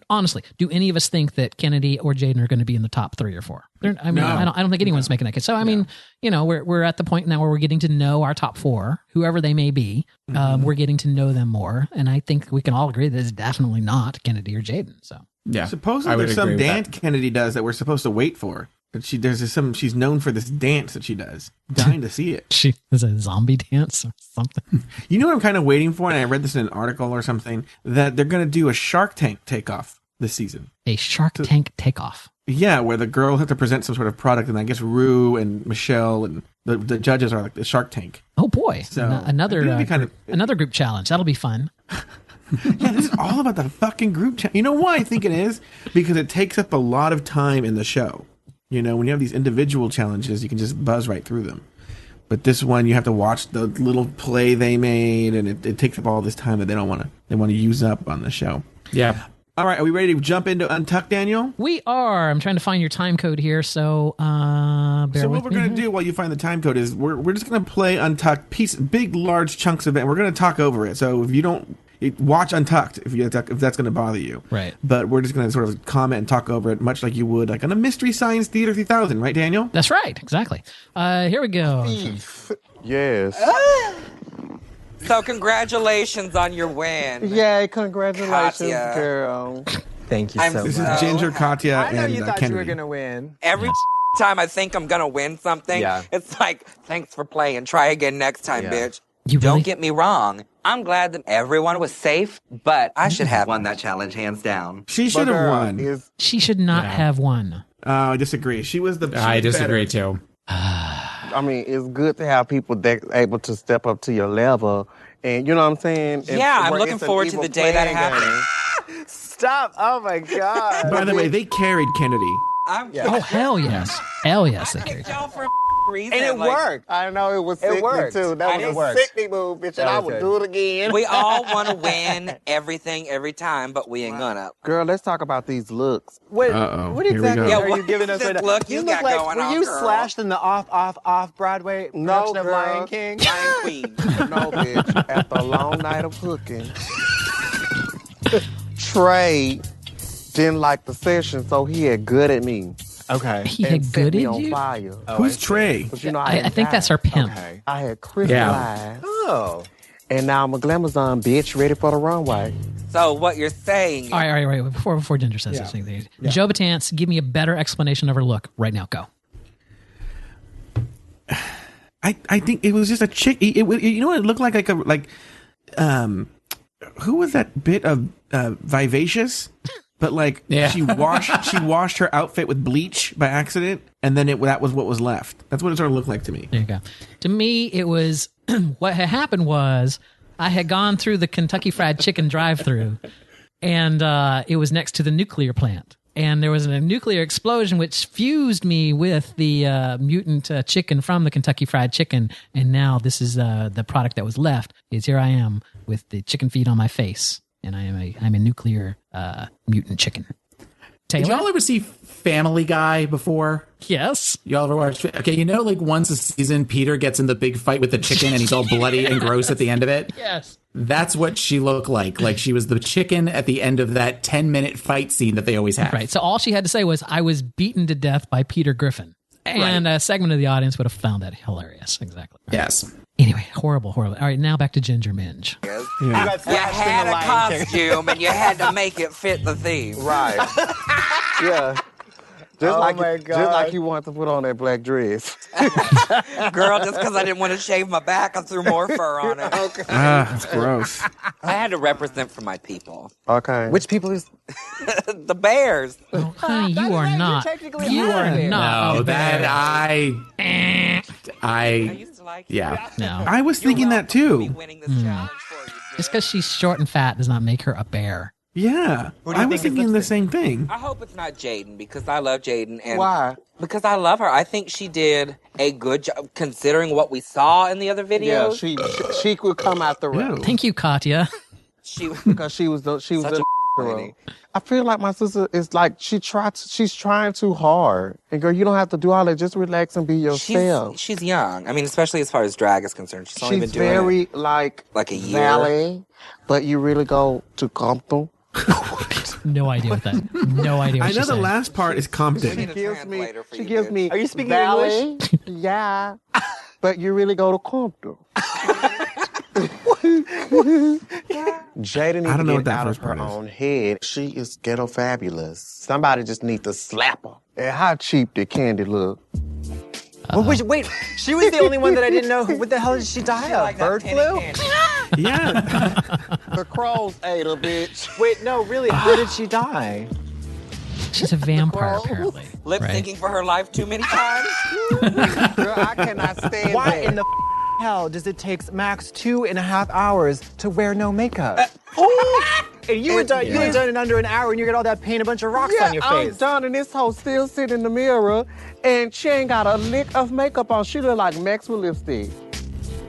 S2: honestly, do any of us think that Kennedy or Jaden are going to be in the top 3 or 4? No. I don't think anyone's making that case. So, I mean, we're at the point now where we're getting to know our top 4, whoever they may be. We're getting to know them more. And I think we can all agree that it's definitely not Kennedy or Jaden. So,
S3: yeah.
S1: Supposedly there's some dance Kennedy does that we're supposed to wait for. But she's known for this dance that she does. Dying to see it.
S2: She is a zombie dance or something.
S1: You know what I'm kind of waiting for, and I read this in an article or something, that they're going to do a Shark Tank takeoff this season.
S2: A Shark Tank takeoff?
S1: Yeah, where the girls have to present some sort of product, and I guess Rue and Michelle and the judges are like the Shark Tank.
S2: Oh boy!
S1: So
S2: another group challenge. That'll be fun.
S1: Yeah, this is all about the fucking group challenge. You know why I think it is? Because it takes up a lot of time in the show. When you have these individual challenges, you can just buzz right through them. But this one, you have to watch the little play they made, and it takes up all this time that they want to use up on the show.
S3: Yeah.
S1: All right, are we ready to jump into Untucked, Daniel?
S2: We are. I'm trying to find your time code here, so bear with me.
S1: So what we're going to do while you find the time code is we're just going to play Untucked, big, large chunks of it, and we're going to talk over it. So if you don't... watch Untucked if that's going to bother you.
S2: Right.
S1: But we're just going to sort of comment and talk over it much like you would on a Mystery Science Theater 3000, right, Daniel?
S2: That's right. Exactly. Here we go.
S15: Yes.
S11: So congratulations on your win.
S13: Yay, congratulations,
S11: Katya.
S13: girl.
S8: Thank you so much.
S1: This is Ginger, Katya,
S13: I know
S1: and
S13: you thought
S1: Kennedy.
S13: you were going to win.
S11: Every time I think I'm going to win something, it's like, thanks for playing. Try again next time, bitch. Don't get me wrong. I'm glad that everyone was safe, but I should have won that challenge hands down.
S1: She should have won.
S2: She should not have won.
S1: I disagree. She was the.
S3: I disagree too.
S13: I mean, it's good to have people that able to step up to your level. And you know what I'm saying?
S11: Yeah, I'm looking forward to the day that happens.
S13: Stop. Oh, my God.
S1: By the way, they carried Kennedy.
S2: Oh, hell yes. Hell yes, they carried.
S11: Y'all for reason.
S13: And it worked. I know it was sickening, too. That was a sickening move, bitch, and I would do it again.
S11: We all want to win everything every time, but we ain't gonna.
S13: Girl, let's talk about these looks.
S1: What
S13: exactly
S11: are
S13: you giving us right now?
S11: Look you got going on,
S21: Were you
S11: girl?
S21: slashed in the off Broadway production of Lion King?
S11: Lion Queen.
S13: No, bitch. After a long night of cooking, Trey didn't like the session, so he had good at me.
S21: Okay.
S2: He had good at
S13: me on
S2: you?
S13: fire.
S1: Who's Trey?
S13: But you know,
S2: I think that's our pimp.
S21: Okay.
S13: I had crystallized.
S21: Oh.
S13: And now I'm a glamazon bitch ready for the runway.
S11: So what you're saying?
S2: All right. Before Ginger says this thing, Joe Betance, give me a better explanation of her look right now. Go.
S1: I think it was just a chick. You know what it looked like? Who was that bit of Vivacious? But she washed her outfit with bleach by accident, and then that was what was left. That's what it sort of looked like to me.
S2: There you go. To me, it was what had happened was I had gone through the Kentucky Fried Chicken drive-thru, and it was next to the nuclear plant. And there was a nuclear explosion which fused me with the mutant chicken from the Kentucky Fried Chicken. And now this is the product that was left. Is here I am with the chicken feet on my face. And I'm a nuclear mutant chicken. Taylor?
S3: Did y'all ever see Family Guy before?
S2: Yes.
S3: Y'all ever watched? Okay, once a season, Peter gets in the big fight with the chicken and he's all bloody and gross at the end of it?
S2: Yes.
S3: That's what she looked like. Like she was the chicken at the end of that 10-minute fight scene that they always have.
S2: Right. So all she had to say was, I was beaten to death by Peter Griffin. And a segment of the audience would have found that hilarious. Exactly. Right.
S3: Yes.
S2: Anyway, horrible. All right, now back to Ginger Minge.
S11: You had a costume and you had to make it fit the theme.
S13: Right. Yeah. Just like you want to put on that black dress.
S11: Girl, just because I didn't want to shave my back, I threw more fur on it. Okay.
S1: That's gross.
S11: I had to represent for my people.
S13: Okay.
S21: Which people is?
S11: The bears.
S2: Oh, honey, you are not. You are not.
S3: No,
S2: a bear.
S3: that I
S11: used to like
S3: yeah.
S2: No.
S1: I was thinking that too.
S2: Just because she's short and fat does not make her a bear.
S1: Yeah. I was thinking the same thing.
S11: I hope it's not Jaden because I love Jaden. And
S13: why?
S11: Because I love her. I think she did a good job considering what we saw in the other videos.
S13: Yeah, she could come out the road.
S2: Thank you, Katya.
S13: Because she was the girl. I feel like my sister is like she's trying too hard. And girl, you don't have to do all that. Just relax and be yourself.
S11: She's young. I mean, especially as far as drag is concerned. She's only been doing
S13: very
S11: it
S13: like
S11: a year.
S13: Valley, but you really go to Compton.
S2: No idea what that. No idea. What
S1: I know the last part is Compton.
S13: She gives me.
S21: Are you speaking
S13: Valley,
S21: English?
S13: Yeah, but you really go to Compton. Jada needs to get out of her own head. She is ghetto fabulous. Somebody just needs to slap her. And how cheap did Candy look?
S21: Wait, she was the only one that I didn't know. What the hell did she die of?
S11: Like
S21: Bird flu?
S1: Yeah.
S13: The crows ate her, bitch.
S21: Wait, no, really, how did she die?
S2: She's a vampire, apparently.
S11: Lip syncing for her life too many times.
S13: Girl, I cannot stand
S21: Why
S13: that.
S21: in the hell does it take max 2.5 hours to wear no makeup? And you were done in under an hour and you got all that paint, a bunch of rocks on your face.
S13: I'm done, and this hoe still sitting in the mirror, and she ain't got a lick of makeup on. She look like Max with lipstick.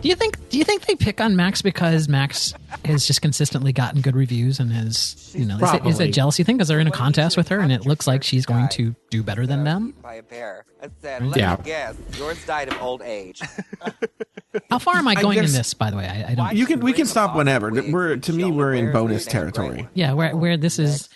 S2: Do you think they pick on Max because Max has just consistently gotten good reviews and has, is it a jealousy thing because they're in a contest with her and it looks like she's going to do better than them?
S11: By a bear. I said, let me guess, yours died of old age.
S2: How far am I going in this, by the way? I don't.
S1: We can stop whenever. We're in bonus territory.
S2: Yeah, where this is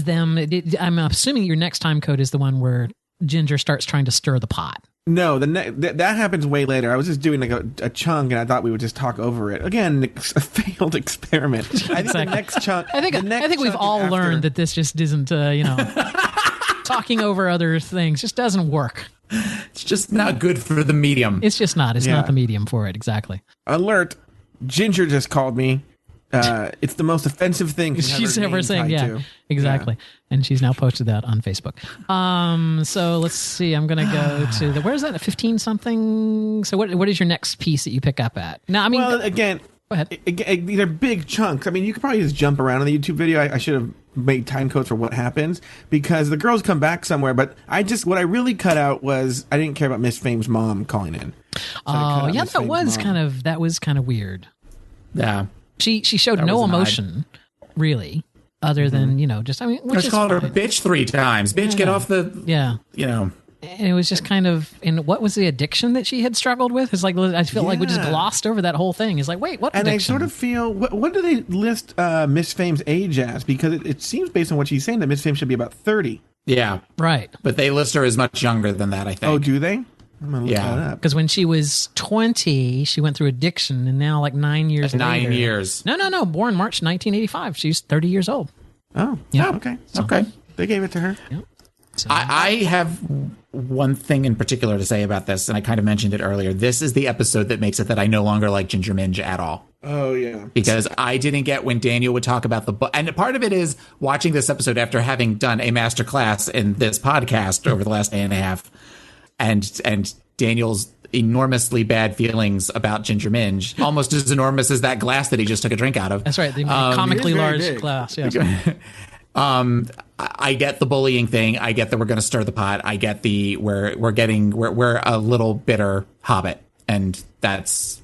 S2: them. I'm assuming your next time code is the one where Ginger starts trying to stir the pot.
S1: No, that happens way later. I was just doing like a chunk, and I thought we would just talk over it. Again, a failed experiment. I think the next chunk.
S2: I think we've all learned that this just isn't. Talking over other things just doesn't work.
S3: It's just not good for the medium.
S2: It's just not. It's not the medium for it. Exactly.
S1: Alert! Ginger just called me. it's the most offensive thing
S2: she's ever saying. Yeah,
S1: to.
S2: exactly. Yeah. And she's now posted that on Facebook. So let's see. I'm going to go to where's that? 15 something. So what is your next piece that you pick up at? Now, I mean,
S1: well, again,
S2: go ahead.
S1: These are big chunks. I mean, you could probably just jump around in the YouTube video. I should have made time codes for what happens because the girls come back somewhere. But what I really cut out was I didn't care about Miss Fame's mom calling in. So
S2: that was kind of weird.
S3: Yeah.
S2: She showed no emotion, really, other than, just, I mean,
S3: which called her bitch 3 times. Bitch, get off the,
S2: And it was just kind of, and what was the addiction that she had struggled with? It's like, I feel like we just glossed over that whole thing. It's like, wait, what addiction?
S1: And I sort of feel, what do they list Miss Fame's age as? Because it seems based on what she's saying that Miss Fame should be about 30.
S3: Yeah.
S2: Right.
S3: But they list her as much younger than that, I think.
S1: Oh, do they? I'm going to look that up.
S2: Because when she was 20, she went through addiction, and now, 9 years later.
S3: 9 years.
S2: No. Born March 1985. She's 30 years old.
S1: Oh,
S2: yeah.
S1: Okay.
S2: So,
S3: okay.
S1: They gave it to her.
S2: Yep. So,
S3: I have one thing in particular to say about this, and I kind of mentioned it earlier. This is the episode that makes it that I no longer like Ginger Minj at all.
S1: Oh, yeah.
S3: Because I didn't get when Daniel would talk about the book. And part of it is watching this episode after having done a master class in this podcast over the last day and a half. And Daniel's enormously bad feelings about Ginger Minj, almost as enormous as that glass that he just took a drink out of.
S2: That's right. The comically large glass. Yes.
S3: I get the bullying thing. I get that we're going to stir the pot. I get we're a little bitter Hobbit, and that's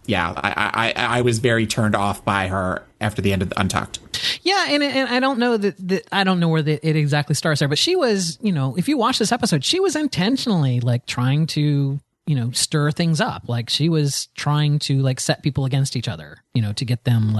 S3: I was very turned off by her after the end of Untucked.
S2: Yeah, and I don't know that I don't know where it exactly starts there, but she was, if you watch this episode, she was intentionally trying to stir things up. Like she was trying to set people against each other, to get them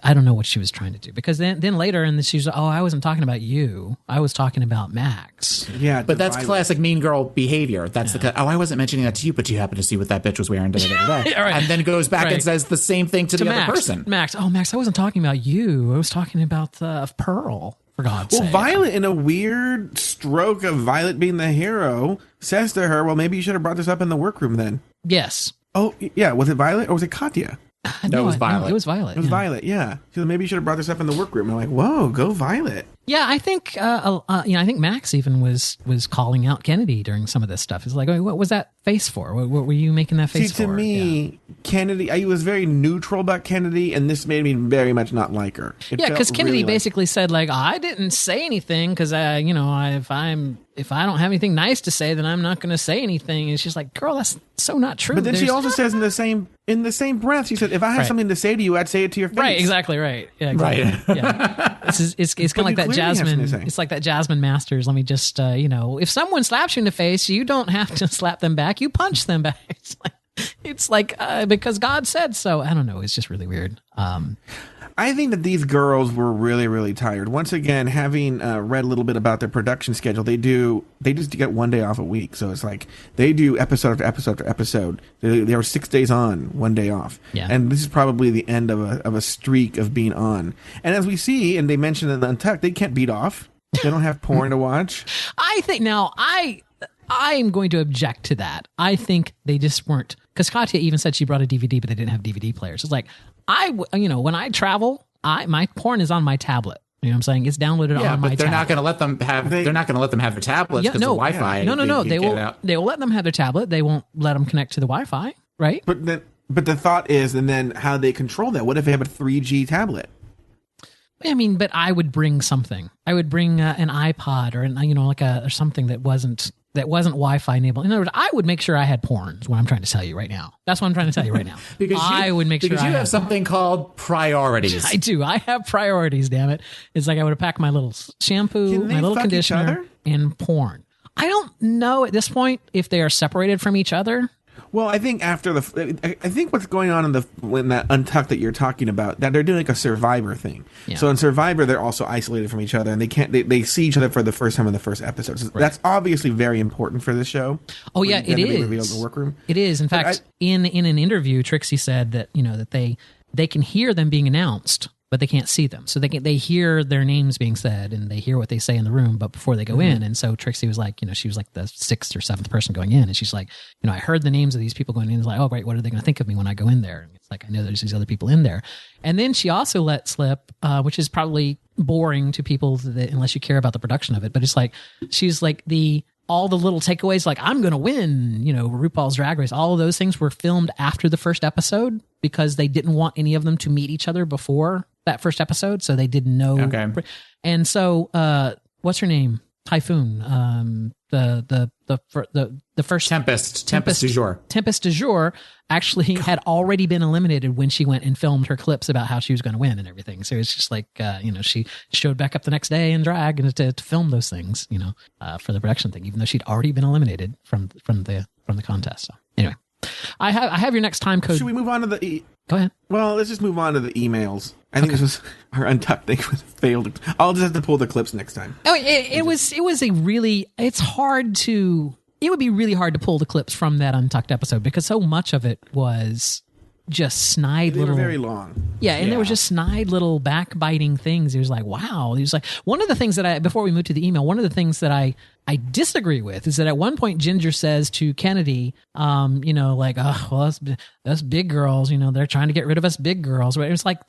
S2: I don't know what she was trying to do, because then later and she's I wasn't talking about you, I was talking about Max.
S1: Yeah,
S3: but that's classic mean girl behavior. That's I wasn't mentioning that to you, but you happen to see what that bitch was wearing today.
S2: Right.
S3: And then goes back and says the same thing to the
S2: Max.
S3: other person.
S2: Max, I wasn't talking about you, I was talking about Pearl. For God's sake.
S1: Violet, in a weird stroke of Violet being the hero, says to her, well, maybe you should have brought this up in the workroom then.
S2: Yes.
S1: Oh, yeah. Was it Violet or was it Katya?
S3: No, it was Violet.
S2: No, it was Violet.
S1: It was Violet, yeah. She said, maybe you should have brought this up in the workroom. I'm like, whoa, go Violet.
S2: Yeah, I think I think Max even was calling out Kennedy during some of this stuff. It's like, what was that face for? What were you making that face for?
S1: See, to me, Kennedy, I was very neutral about Kennedy, and this made me very much not like her.
S2: Because Kennedy basically said, I didn't say anything because, if I don't have anything nice to say, then I'm not going to say anything. And she's like, girl, that's so not true.
S1: But then she also says in the same breath, she said, if I had something to say to you, I'd say it to your face.
S2: Right, exactly, right. Yeah, exactly.
S3: Right.
S2: Yeah. It's kind of like that Jasmine. It's like that Jasmine Masters. Let me just, if someone slaps you in the face, you don't have to slap them back. You punch them back. It's like because God said so. I don't know. It's just really weird.
S1: I think that these girls were really, really tired. Once again, having read a little bit about their production schedule, they just get one day off a week. So it's like they do episode after episode after episode. They are 6 days on, 1 day off.
S2: Yeah.
S1: And this is probably the end of a streak of being on. And as we see, and they mentioned in the Untucked, they can't beat off. They don't have porn to watch.
S2: I think now I am going to object to that. I think they just weren't, because Katya even said she brought a DVD, but they didn't have DVD players. It's like, when I travel, my porn is on my tablet. You know what I'm saying? It's downloaded on my tablet.
S3: They're not going to let them have. They're not going to let them have their tablets because of Wi-Fi.
S2: No. They will let them have their tablet. They won't let them connect to the Wi-Fi, right?
S1: But the thought is, and then how they control that? What if they have a 3G tablet?
S2: I mean, but I would bring something. I would bring an iPod or or something that wasn't Wi-Fi enabled. In other words, I would make sure I had porn. Is what I'm trying to tell you right now. That's what I'm trying to tell you right now. I would make sure
S3: because you have something called priorities.
S2: I do. I have priorities. Damn it! It's like I would have packed my little shampoo, my little conditioner, and porn. I don't know at this point if they are separated from each other.
S1: Well, I think I think what's going on in that Untucked that you're talking about, that they're doing like a Survivor thing. Yeah. So in Survivor, they're also isolated from each other, and they see each other for the first time in the first episode. So that's obviously very important for this show.
S2: Oh yeah, it is.
S1: Revealed in the workroom.
S2: It is. In fact, in an interview, Trixie said that that they can hear them being announced, but they can't see them. So they hear their names being said and they hear what they say in the room, but before they go in. And so Trixie was like, she was like the 6th or 7th person going in. And she's like, I heard the names of these people going in. It's like, oh, great. What are they going to think of me when I go in there? And it's like, I know there's these other people in there. And then she also let slip, which is probably boring to people unless you care about the production of it. But it's like, she's like all the little takeaways, like I'm going to win, RuPaul's Drag Race. All of those things were filmed after the first episode because they didn't want any of them to meet each other before that first episode. So they didn't know.
S3: Okay.
S2: And so, what's her name? Typhoon. The first
S3: Tempest du jour.
S2: Tempest du jour actually had already been eliminated when she went and filmed her clips about how she was going to win and everything. So it's just like, she showed back up the next day in drag and to film those things, for the production thing, even though she'd already been eliminated from the contest. So anyway, I have your next time code.
S1: Should we move on to the
S2: Go ahead.
S1: Well, let's just move on to the emails. I think this was our Untucked thing was failed. I'll just have to pull the clips next time.
S2: Oh, it would be really hard to pull the clips from that Untucked episode because so much of it was just snide little.
S1: They were very long.
S2: Yeah, and there was just snide little backbiting things. It was like, wow. It was like one of the things that before we move to the email, one of the things that I disagree with is that at one point Ginger says to Kennedy, like, oh, well, us big girls, they're trying to get rid of us big girls. But it's like,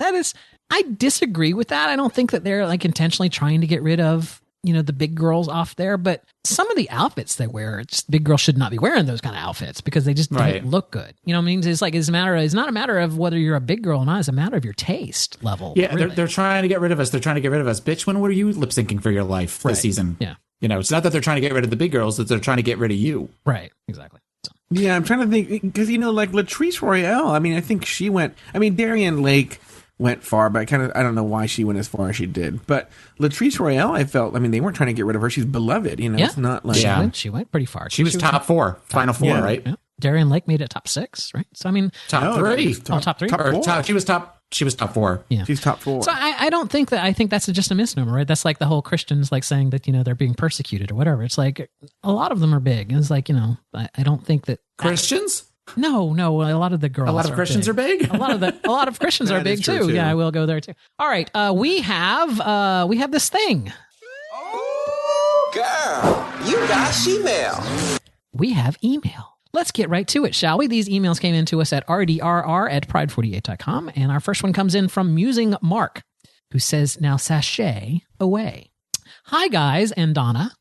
S2: I disagree with that. I don't think that they're like intentionally trying to get rid of, the big girls off there, but some of the outfits they wear, big girls should not be wearing those kind of outfits because they just don't look good. You know what I mean? It's like, it's not a matter of whether you're a big girl or not. It's a matter of your taste level.
S3: Yeah.
S2: Really.
S3: They're trying to get rid of us. They're trying to get rid of us. Bitch, when were you lip syncing for your life this season?
S2: Yeah.
S3: It's not that they're trying to get rid of the big girls, that they're trying to get rid of you.
S2: Right. Exactly. So.
S1: Yeah. I'm trying to think because, like Latrice Royale, I think she went, Darian Lake went far, but I don't know why she went as far as she did. But Latrice Royale, I felt, they weren't trying to get rid of her. She's beloved, It's not like...
S2: She went pretty far.
S3: She was top 4, final 4, right?
S2: Yeah. Darian Lake made it top 6, right? So,
S3: top 3.
S2: Top 3?
S3: She was top 4.
S2: Yeah.
S1: She's top 4.
S2: So I don't think that, I think that's just a misnomer, right? That's like the whole Christians like saying that, they're being persecuted or whatever. It's like, a lot of them are big. It's like, I don't think that...
S3: Christians?
S2: No, a lot of the girls.
S3: A lot of Christians are big.
S2: A lot of Christians are big too. Yeah, I will go there too. All right, we have this thing.
S13: Oh, girl, you got email.
S2: We have email. Let's get right to it, shall we? These emails came in to us at rdrr@pride48.com, and our first one comes in from Musing Mark, who says, "Now sashay away. Hi guys and Donna."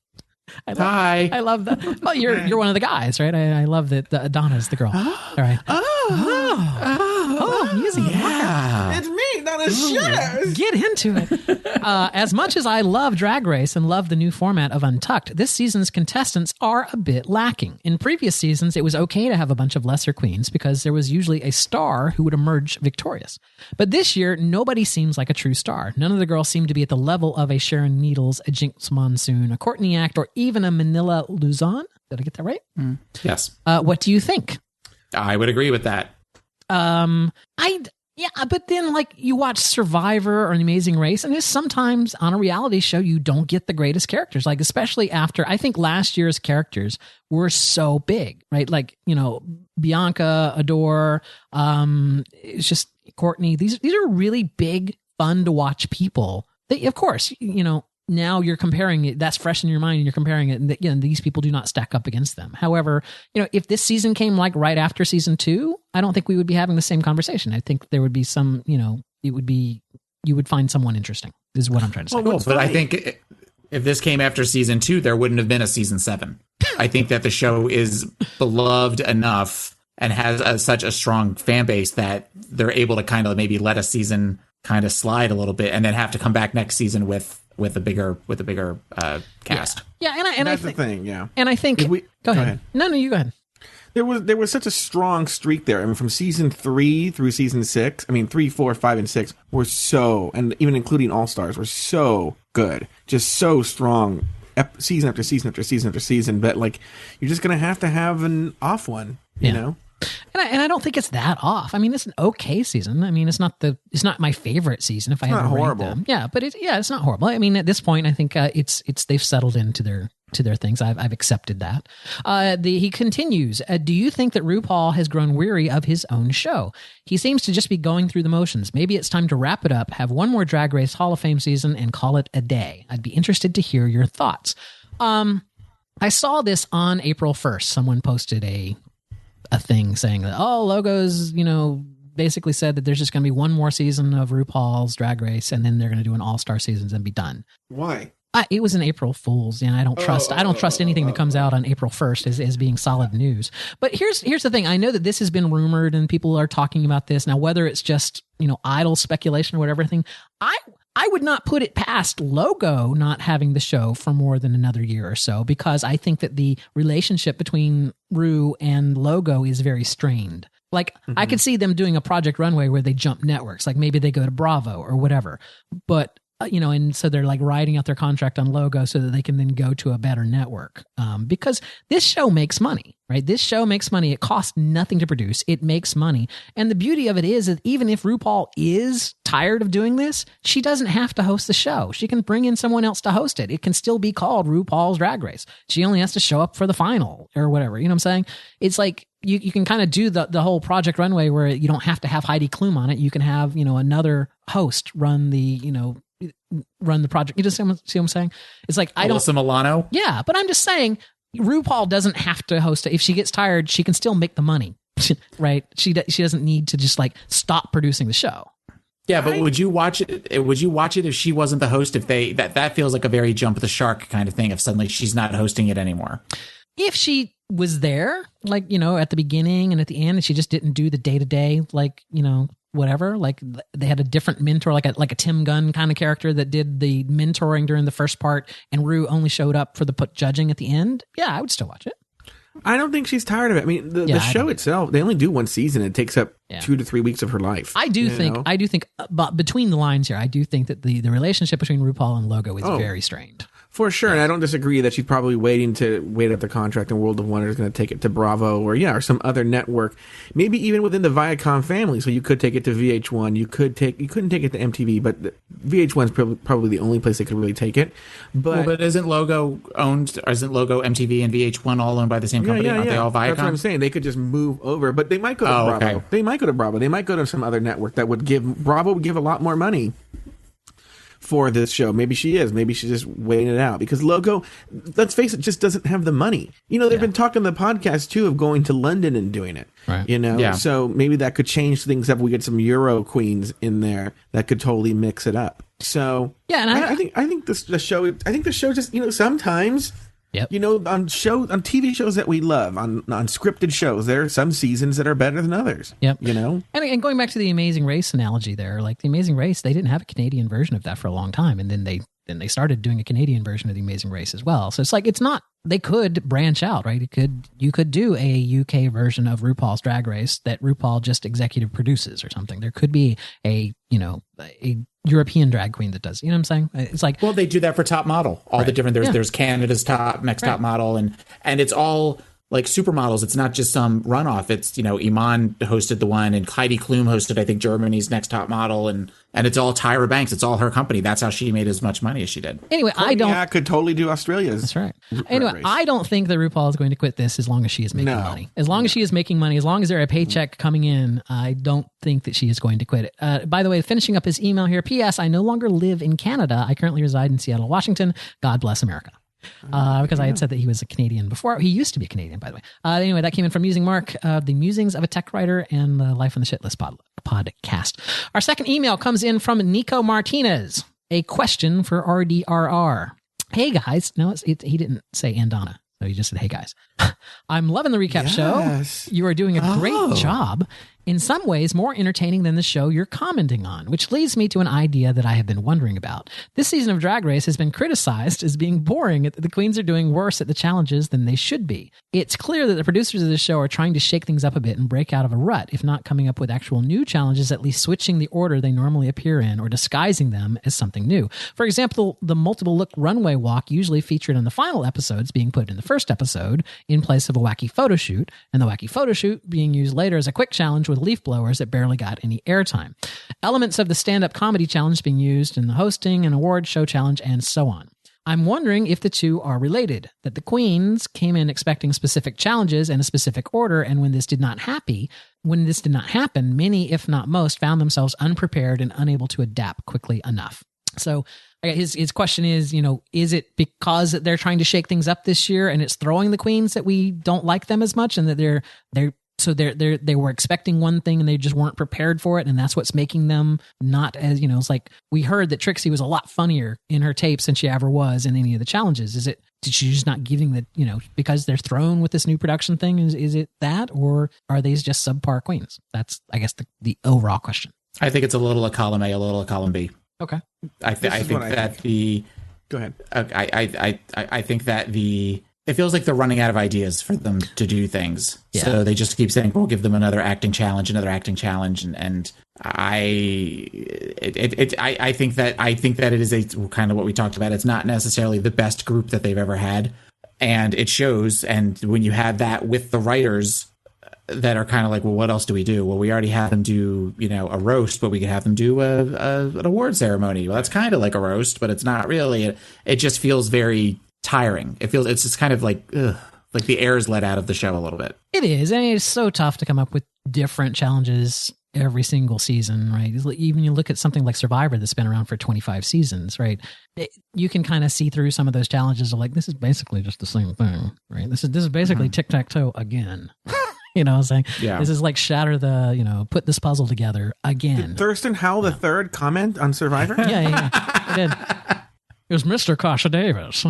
S3: Hi.
S2: I love that. Well, you're one of the guys, right? I love that Donna's the girl. All right. Musing Mark.
S1: It's me, Donna Suggarz.
S2: Get into it. As much as I love Drag Race and love the new format of Untucked, this season's contestants are a bit lacking. In previous seasons, it was okay to have a bunch of lesser queens because there was usually a star who would emerge victorious. But this year, nobody seems like a true star. None of the girls seem to be at the level of a Sharon Needles, a Jinx Monsoon, a Courtney Act, or even a Manila Luzon. Did I get that right?
S3: Yes.
S2: What do you think?
S3: I would agree with that.
S2: But then like you watch Survivor or An Amazing Race, and there's sometimes on a reality show you don't get the greatest characters, like especially after, I think last year's characters were so big, right? Like, Bianca, Adore, it's just Courtney. These are really big, fun to watch people. They, of course, now you're comparing it, that's fresh in your mind and you're comparing it, and these people do not stack up against them. However, if this season came like right after season 2, I don't think we would be having the same conversation. I think there would be some, you would find someone interesting, is what I'm trying to say.
S3: Well, but I think if this came after season 2, there wouldn't have been a season 7. I think that the show is beloved enough and has such a strong fan base that they're able to kind of maybe let a season kind of slide a little bit and then have to come back next season with a bigger cast.
S2: Yeah, and
S1: that's
S2: I think
S1: the thing. Yeah,
S2: and I think go ahead. No, you go ahead.
S1: There was such a strong streak there. From season 3 through season 6. 3, 4, 5, and 6 were so, and even including All Stars, were so good, just so strong. Season after season after season after season. But like, you're just gonna have to have an off one, you know.
S2: And I don't think it's that off. It's an okay season. It's not my favorite season if I had to rate them. Yeah, but it's not horrible. At this point, I think they've settled into their to their things. I've accepted that. He continues, do you think that RuPaul has grown weary of his own show? He seems to just be going through the motions. Maybe it's time to wrap it up, have one more Drag Race Hall of Fame season, and call it a day. I'd be interested to hear your thoughts. I saw this on April 1st. Someone posted a thing saying that, Logos, basically said that there's just going to be one more season of RuPaul's Drag Race, and then they're going to do an all-star seasons and be done.
S1: Why?
S2: It was an April Fool's, and I don't trust anything that comes out on April 1st as being solid news. But here's the thing. I know that this has been rumored and people are talking about this. Now, whether it's just, idle speculation or whatever thing, I would not put it past Logo not having the show for more than another year or so, because I think that the relationship between Ru and Logo is very strained. Like, I could see them doing a Project Runway where they jump networks, like maybe they go to Bravo or whatever. But, and so they're like riding out their contract on Logo so that they can then go to a better network. Because this show makes money, right? This show makes money. It costs nothing to produce. It makes money. And the beauty of it is that even if RuPaul is tired of doing this, she doesn't have to host the show. She can bring in someone else to host it. It can still be called RuPaul's Drag Race. She only has to show up for the final or whatever. You know what I'm saying? It's like, you can kind of do the whole Project Runway where you don't have to have Heidi Klum on it. You can have, another host run the project. You just see what I'm saying? It's like,
S3: Alyssa Milano?
S2: Yeah, but I'm just saying RuPaul doesn't have to host it. If she gets tired, she can still make the money, right? She doesn't need to just like stop producing the show.
S3: Yeah, but would you watch it? Would you watch it if she wasn't the host? If that feels like a very jump the shark kind of thing. If suddenly she's not hosting it anymore.
S2: If she was there, like, at the beginning and at the end, and she just didn't do the day-to-day, like, whatever, like they had a different mentor, like a Tim Gunn kind of character that did the mentoring during the first part, and Ru only showed up for the judging at the end. Yeah, I would still watch it.
S1: I don't think she's tired of it. I mean, the show itself, they only do one season. It takes up 2 to 3 weeks of her life.
S2: I do think, but between the lines here, I do think that the relationship between RuPaul and Logo is very strained.
S1: For sure, and I don't disagree that she's probably waiting out the contract, and World of Wonder is going to take it to Bravo or some other network, maybe even within the Viacom family. So you could take it to VH1. You couldn't take it to MTV, but VH1 is probably the only place they could really take it. But
S3: isn't Logo owned? Or isn't Logo, MTV, and VH1 all owned by the same company? Aren't they all Viacom?
S1: That's what I'm saying. They could just move over, but they might go to Bravo. Okay. They might go to Bravo. They might go to some other network that would give Bravo would give a lot more money for this show. Maybe she is. Maybe she's just waiting it out, because Logo, let's face it, just doesn't have the money. They've been talking on the podcast too of going to London and doing it. Right. So maybe that could change things up. We get some Euro queens in there that could totally mix it up. So
S2: yeah, and
S1: I think the show just sometimes. Yep. On TV shows that we love, on scripted shows, there are some seasons that are better than others.
S2: Yep. And going back to the Amazing Race analogy there, like the Amazing Race, they didn't have a Canadian version of that for a long time, and then they started doing a Canadian version of the Amazing Race as well. So it's like, it's not, they could branch out, right? You could do a UK version of RuPaul's Drag Race that RuPaul just executive produces or something. There could be a European drag queen that does, you know what I'm saying? It's like,
S3: well, they do that for Top Model. All the different, there's Canada's next Top Model, and it's all like supermodels. It's not just some runoff. It's, Iman hosted the one, and Heidi Klum hosted, I think, Germany's Next Top Model, and it's all Tyra Banks. It's all her company. That's how she made as much money as she did.
S2: Anyway,
S1: I could totally do Australia's.
S2: That's right. Anyway, I don't think that RuPaul is going to quit this as long as she is making money. As long as she is making money, as long as there's a paycheck coming in, I don't think that she is going to quit it. By the way, finishing up his email here, P.S. I no longer live in Canada. I currently reside in Seattle, Washington. God bless America. Because I had said that he was a Canadian before. He used to be a Canadian, by the way. Anyway, that came in from Musing Mark, the Musings of a Tech Writer, and the Life on the Shitlist podcast. Our second email comes in from Nico Martinez. A question for RDRR. Hey guys. No, he didn't say and Donna. So he just said, hey guys. I'm loving the recap show. You are doing a great job. In some ways, more entertaining than the show you're commenting on, which leads me to an idea that I have been wondering about. This season of Drag Race has been criticized as being boring. The queens are doing worse at the challenges than they should be. It's clear that the producers of the show are trying to shake things up a bit and break out of a rut, if not coming up with actual new challenges, at least switching the order they normally appear in or disguising them as something new. For example, the multiple look runway walk usually featured in the final episodes being put in the first episode in place of a wacky photo shoot, and the wacky photo shoot being used later as a quick challenge with leaf blowers that barely got any airtime. Elements of the stand-up comedy challenge being used in the hosting and award show challenge, and so on. I'm wondering if the two are related, that the queens came in expecting specific challenges and a specific order, and when this did not happen, many, if not most, found themselves unprepared and unable to adapt quickly enough. So his question is, is it because that they're trying to shake things up this year and it's throwing the queens that we don't like them as much, and that they were expecting one thing and they just weren't prepared for it, and that's what's making them not as, it's like we heard that Trixie was a lot funnier in her tapes than she ever was in any of the challenges. Did she just not giving the, because they're thrown with this new production thing? Is it that, or are they just subpar queens? That's, I guess, the overall question.
S3: I think it's a little of column A, a little of column B.
S2: Okay.
S3: I think that
S1: Go ahead.
S3: I think that it feels like they're running out of ideas for them to do things. Yeah. So they just keep saying, we'll give them another acting challenge. And I think that it is a kind of what we talked about. It's not necessarily the best group that they've ever had. And it shows. And when you have that with the writers that are kind of like, well, what else do we do? Well, we already have them do, a roast, but we could have them do an award ceremony. Well, that's kind of like a roast, but it's not really. It just feels very tiring. It's just kind of like the air is let out of the show a little bit.
S2: It is. I mean, it's so tough to come up with different challenges every single season, right? Even you look at something like Survivor that's been around for 25 seasons, right? You can kind of see through some of those challenges of like, this is basically just the same thing, right? This is basically tic-tac-toe again. You know what I'm saying?
S3: Yeah.
S2: This is like shatter the, put this puzzle together again.
S1: Did Thurston Howell III comment on Survivor?
S2: Yeah. I did. It was Mr. Kasha Davis.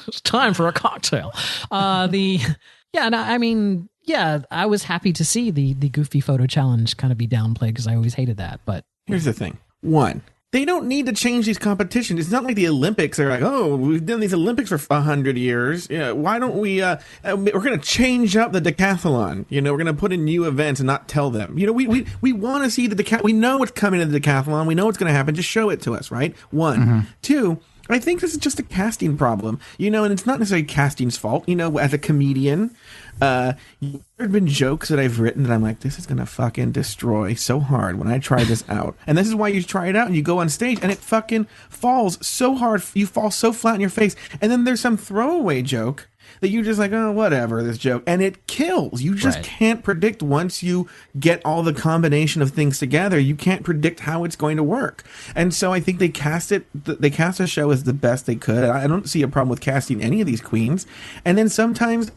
S2: It's time for a cocktail. I was happy to see the goofy photo challenge kind of be downplayed because I always hated that. But
S1: here's the thing. One, they don't need to change these competitions. It's not like the Olympics are like, oh, we've done these Olympics for 100 years. Yeah, why don't we, we're going to change up the decathlon. We're going to put in new events and not tell them. We want to see the decathlon. We know what's coming in the decathlon. We know what's going to happen. Just show it to us, right? One. Mm-hmm. Two, I think this is just a casting problem, and it's not necessarily casting's fault. As a comedian, there have been jokes that I've written that I'm like, this is going to fucking destroy so hard when I try this out. And this is why you try it out and you go on stage and it fucking falls so hard. You fall so flat in your face. And then there's some throwaway joke that you just like, oh, whatever, this joke. And it kills. You just can't predict once you get all the combination of things together. You can't predict how it's going to work. And so I think they cast a show as the best they could. I don't see a problem with casting any of these queens. And then sometimes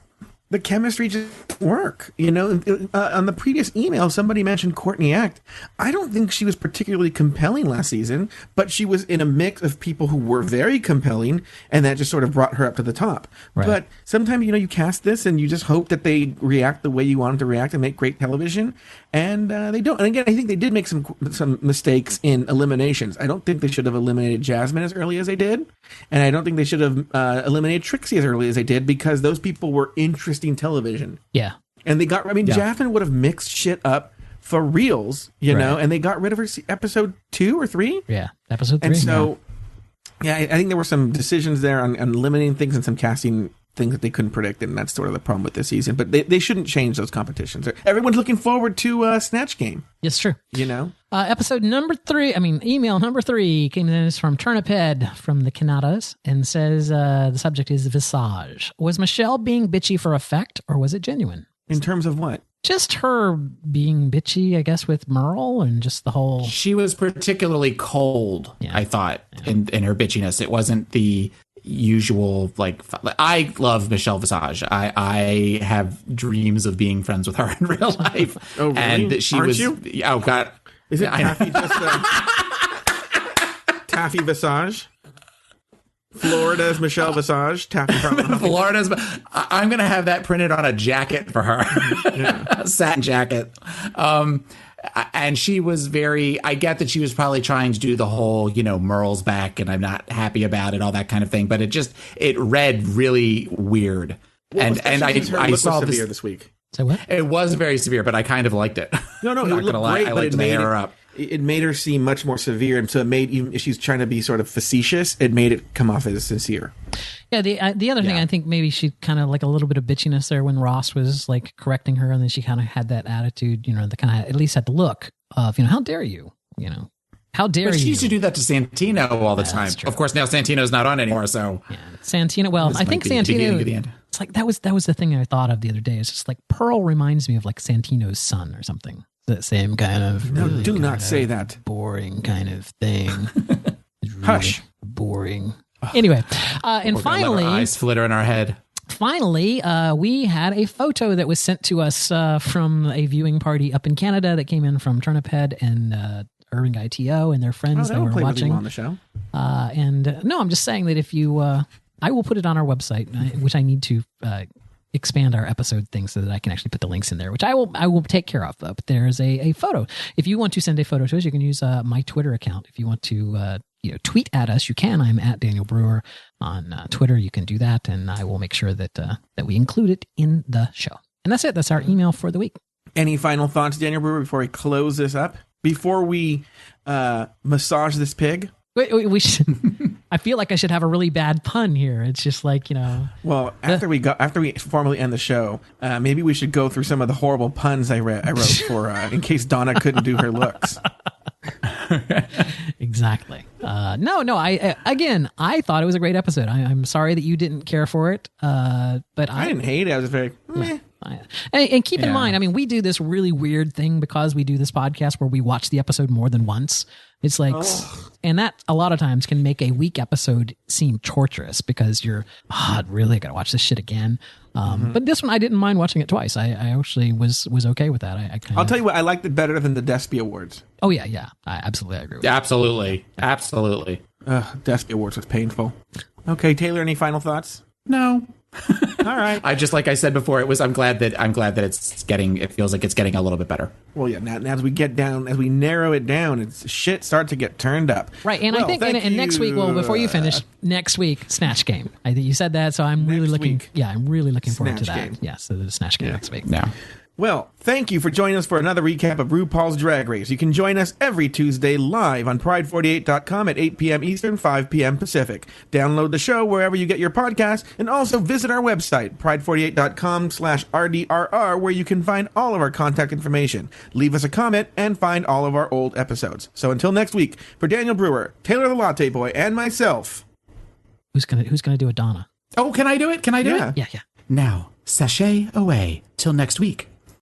S1: the chemistry just doesn't work. On the previous email, somebody mentioned Courtney Act. I don't think she was particularly compelling last season, but she was in a mix of people who were very compelling, and that just sort of brought her up to the top. Right. But sometimes, you cast this and you just hope that they react the way you want them to react and make great television, and they don't. And again, I think they did make some mistakes in eliminations. I don't think they should have eliminated Jasmine as early as they did, and I don't think they should have eliminated Trixie as early as they did, because those people were interesting television.
S2: Yeah.
S1: And they got, Jasmine would have mixed shit up for reals, and they got rid of her episode 2 or 3.
S2: Yeah. Episode 3.
S1: And so, I think there were some decisions there on eliminating things and some casting things that they couldn't predict, and that's sort of the problem with this season. But they shouldn't change those competitions. Everyone's looking forward to Snatch Game.
S2: Yes, true.
S1: Episode
S2: number 3, email number 3 came in from Turniphead from the Canadas and says the subject is visage. Was Michelle being bitchy for effect, or was it genuine?
S1: In terms of what?
S2: Just her being bitchy, I guess, with Merle and just the whole...
S3: She was particularly cold, I thought, in her bitchiness. It wasn't the usual, I love Michelle Visage. I have dreams of being friends with her in real life.
S1: Oh, really?
S3: And she
S1: Aren't
S3: was...
S1: you?
S3: Oh, God.
S1: Is it Taffy just Taffy Visage? Florida's Michelle Visage. Taffy
S3: Florida's... I'm going to have that printed on a jacket for her. A satin jacket. And she was I get that she was probably trying to do the whole, Merle's back and I'm not happy about it, all that kind of thing. But it read really weird.
S1: Well,
S3: and I saw
S1: this week.
S2: So what?
S3: It was very severe, but I kind of liked it.
S1: No, it looked great,
S3: I liked the hair up.
S1: It made her seem much more severe, and so it made, even if she's trying to be sort of facetious, it made it come off as sincere.
S2: Yeah, the other thing, I think maybe she kind of like a little bit of bitchiness there when Ross was like correcting her, and then she kind of had that attitude, that kind of at least had the look of, how dare you, How dare
S3: But
S2: you?
S3: she used to do that to Santino all the time. Of course, now Santino's not on anymore, so
S2: Santino. Well, I think Santino.
S3: The end.
S2: It's like that was the thing I thought of the other day. It's just like Pearl reminds me of like Santino's son or something. The same kind of.
S1: No,
S2: really
S1: do not
S2: kind
S1: say
S2: of
S1: that.
S2: Boring kind of thing. Really
S1: Hush.
S2: Boring. Anyway, and
S3: We're gonna let
S2: finally,
S3: our eyes flitter in our head.
S2: Finally, we had a photo that was sent to us from a viewing party up in Canada that came in from Turnip Head and Irving Guy T.O. and their friends that were watching
S1: on the show.
S2: And no, I'm just saying that if you, I will put it on our website, which I need to expand our episode thing so that I can actually put the links in there, which I will take care of. But there's a photo. If you want to send a photo to us, you can use my Twitter account. If you want to tweet at us, you can. I'm at Daniel Brewer on Twitter. You can do that, and I will make sure that that we include it in the show. And that's it. That's our email for the week.
S1: Any final thoughts, Daniel Brewer, before we close this up? Before we massage this pig?
S2: Wait, we should. I feel like I should have a really bad pun here. It's just like,
S1: Well, after we formally end the show, maybe we should go through some of the horrible puns I wrote for in case Donna couldn't do her looks.
S2: Exactly. No. I thought it was a great episode. I'm sorry that you didn't care for it. But
S1: I didn't hate it. I was very meh.
S2: And keep in mind, I mean, we do this really weird thing because we do this podcast where we watch the episode more than once. It's like, and that a lot of times can make a weak episode seem torturous because you're, really got to watch this shit again. But this one, I didn't mind watching it twice. I actually was okay with that.
S1: I'll tell you what, I liked it better than the Despy Awards.
S2: Oh yeah. I absolutely agree with that.
S3: Absolutely.
S1: Despy Awards was painful. Okay, Taylor, any final thoughts?
S3: No.
S1: All right.
S3: I just, like I said before, I'm glad that it feels like it's getting a little bit better.
S1: Well, yeah. Now as we narrow it down, it's shit starts to get turned up.
S2: Right, and I think and next week. Well, before you finish, next week, Snatch Game. I think you said that, so I'm really looking. Yeah, I'm really looking forward to that.
S1: Game.
S2: Yeah, so the Snatch Game next week.
S3: Yeah.
S1: Well, thank you for joining us for another recap of RuPaul's Drag Race. You can join us every Tuesday live on Pride48.com at 8 p.m. Eastern, 5 p.m. Pacific. Download the show wherever you get your podcasts, and also visit our website, pride48.com/RDRR, where you can find all of our contact information. Leave us a comment and find all of our old episodes. So until next week, for Daniel Brewer, Taylor the Latte Boy, and myself.
S2: Who's gonna do a Donna?
S3: Oh, can I do it?
S2: Yeah.
S3: Now, sashay away till next week.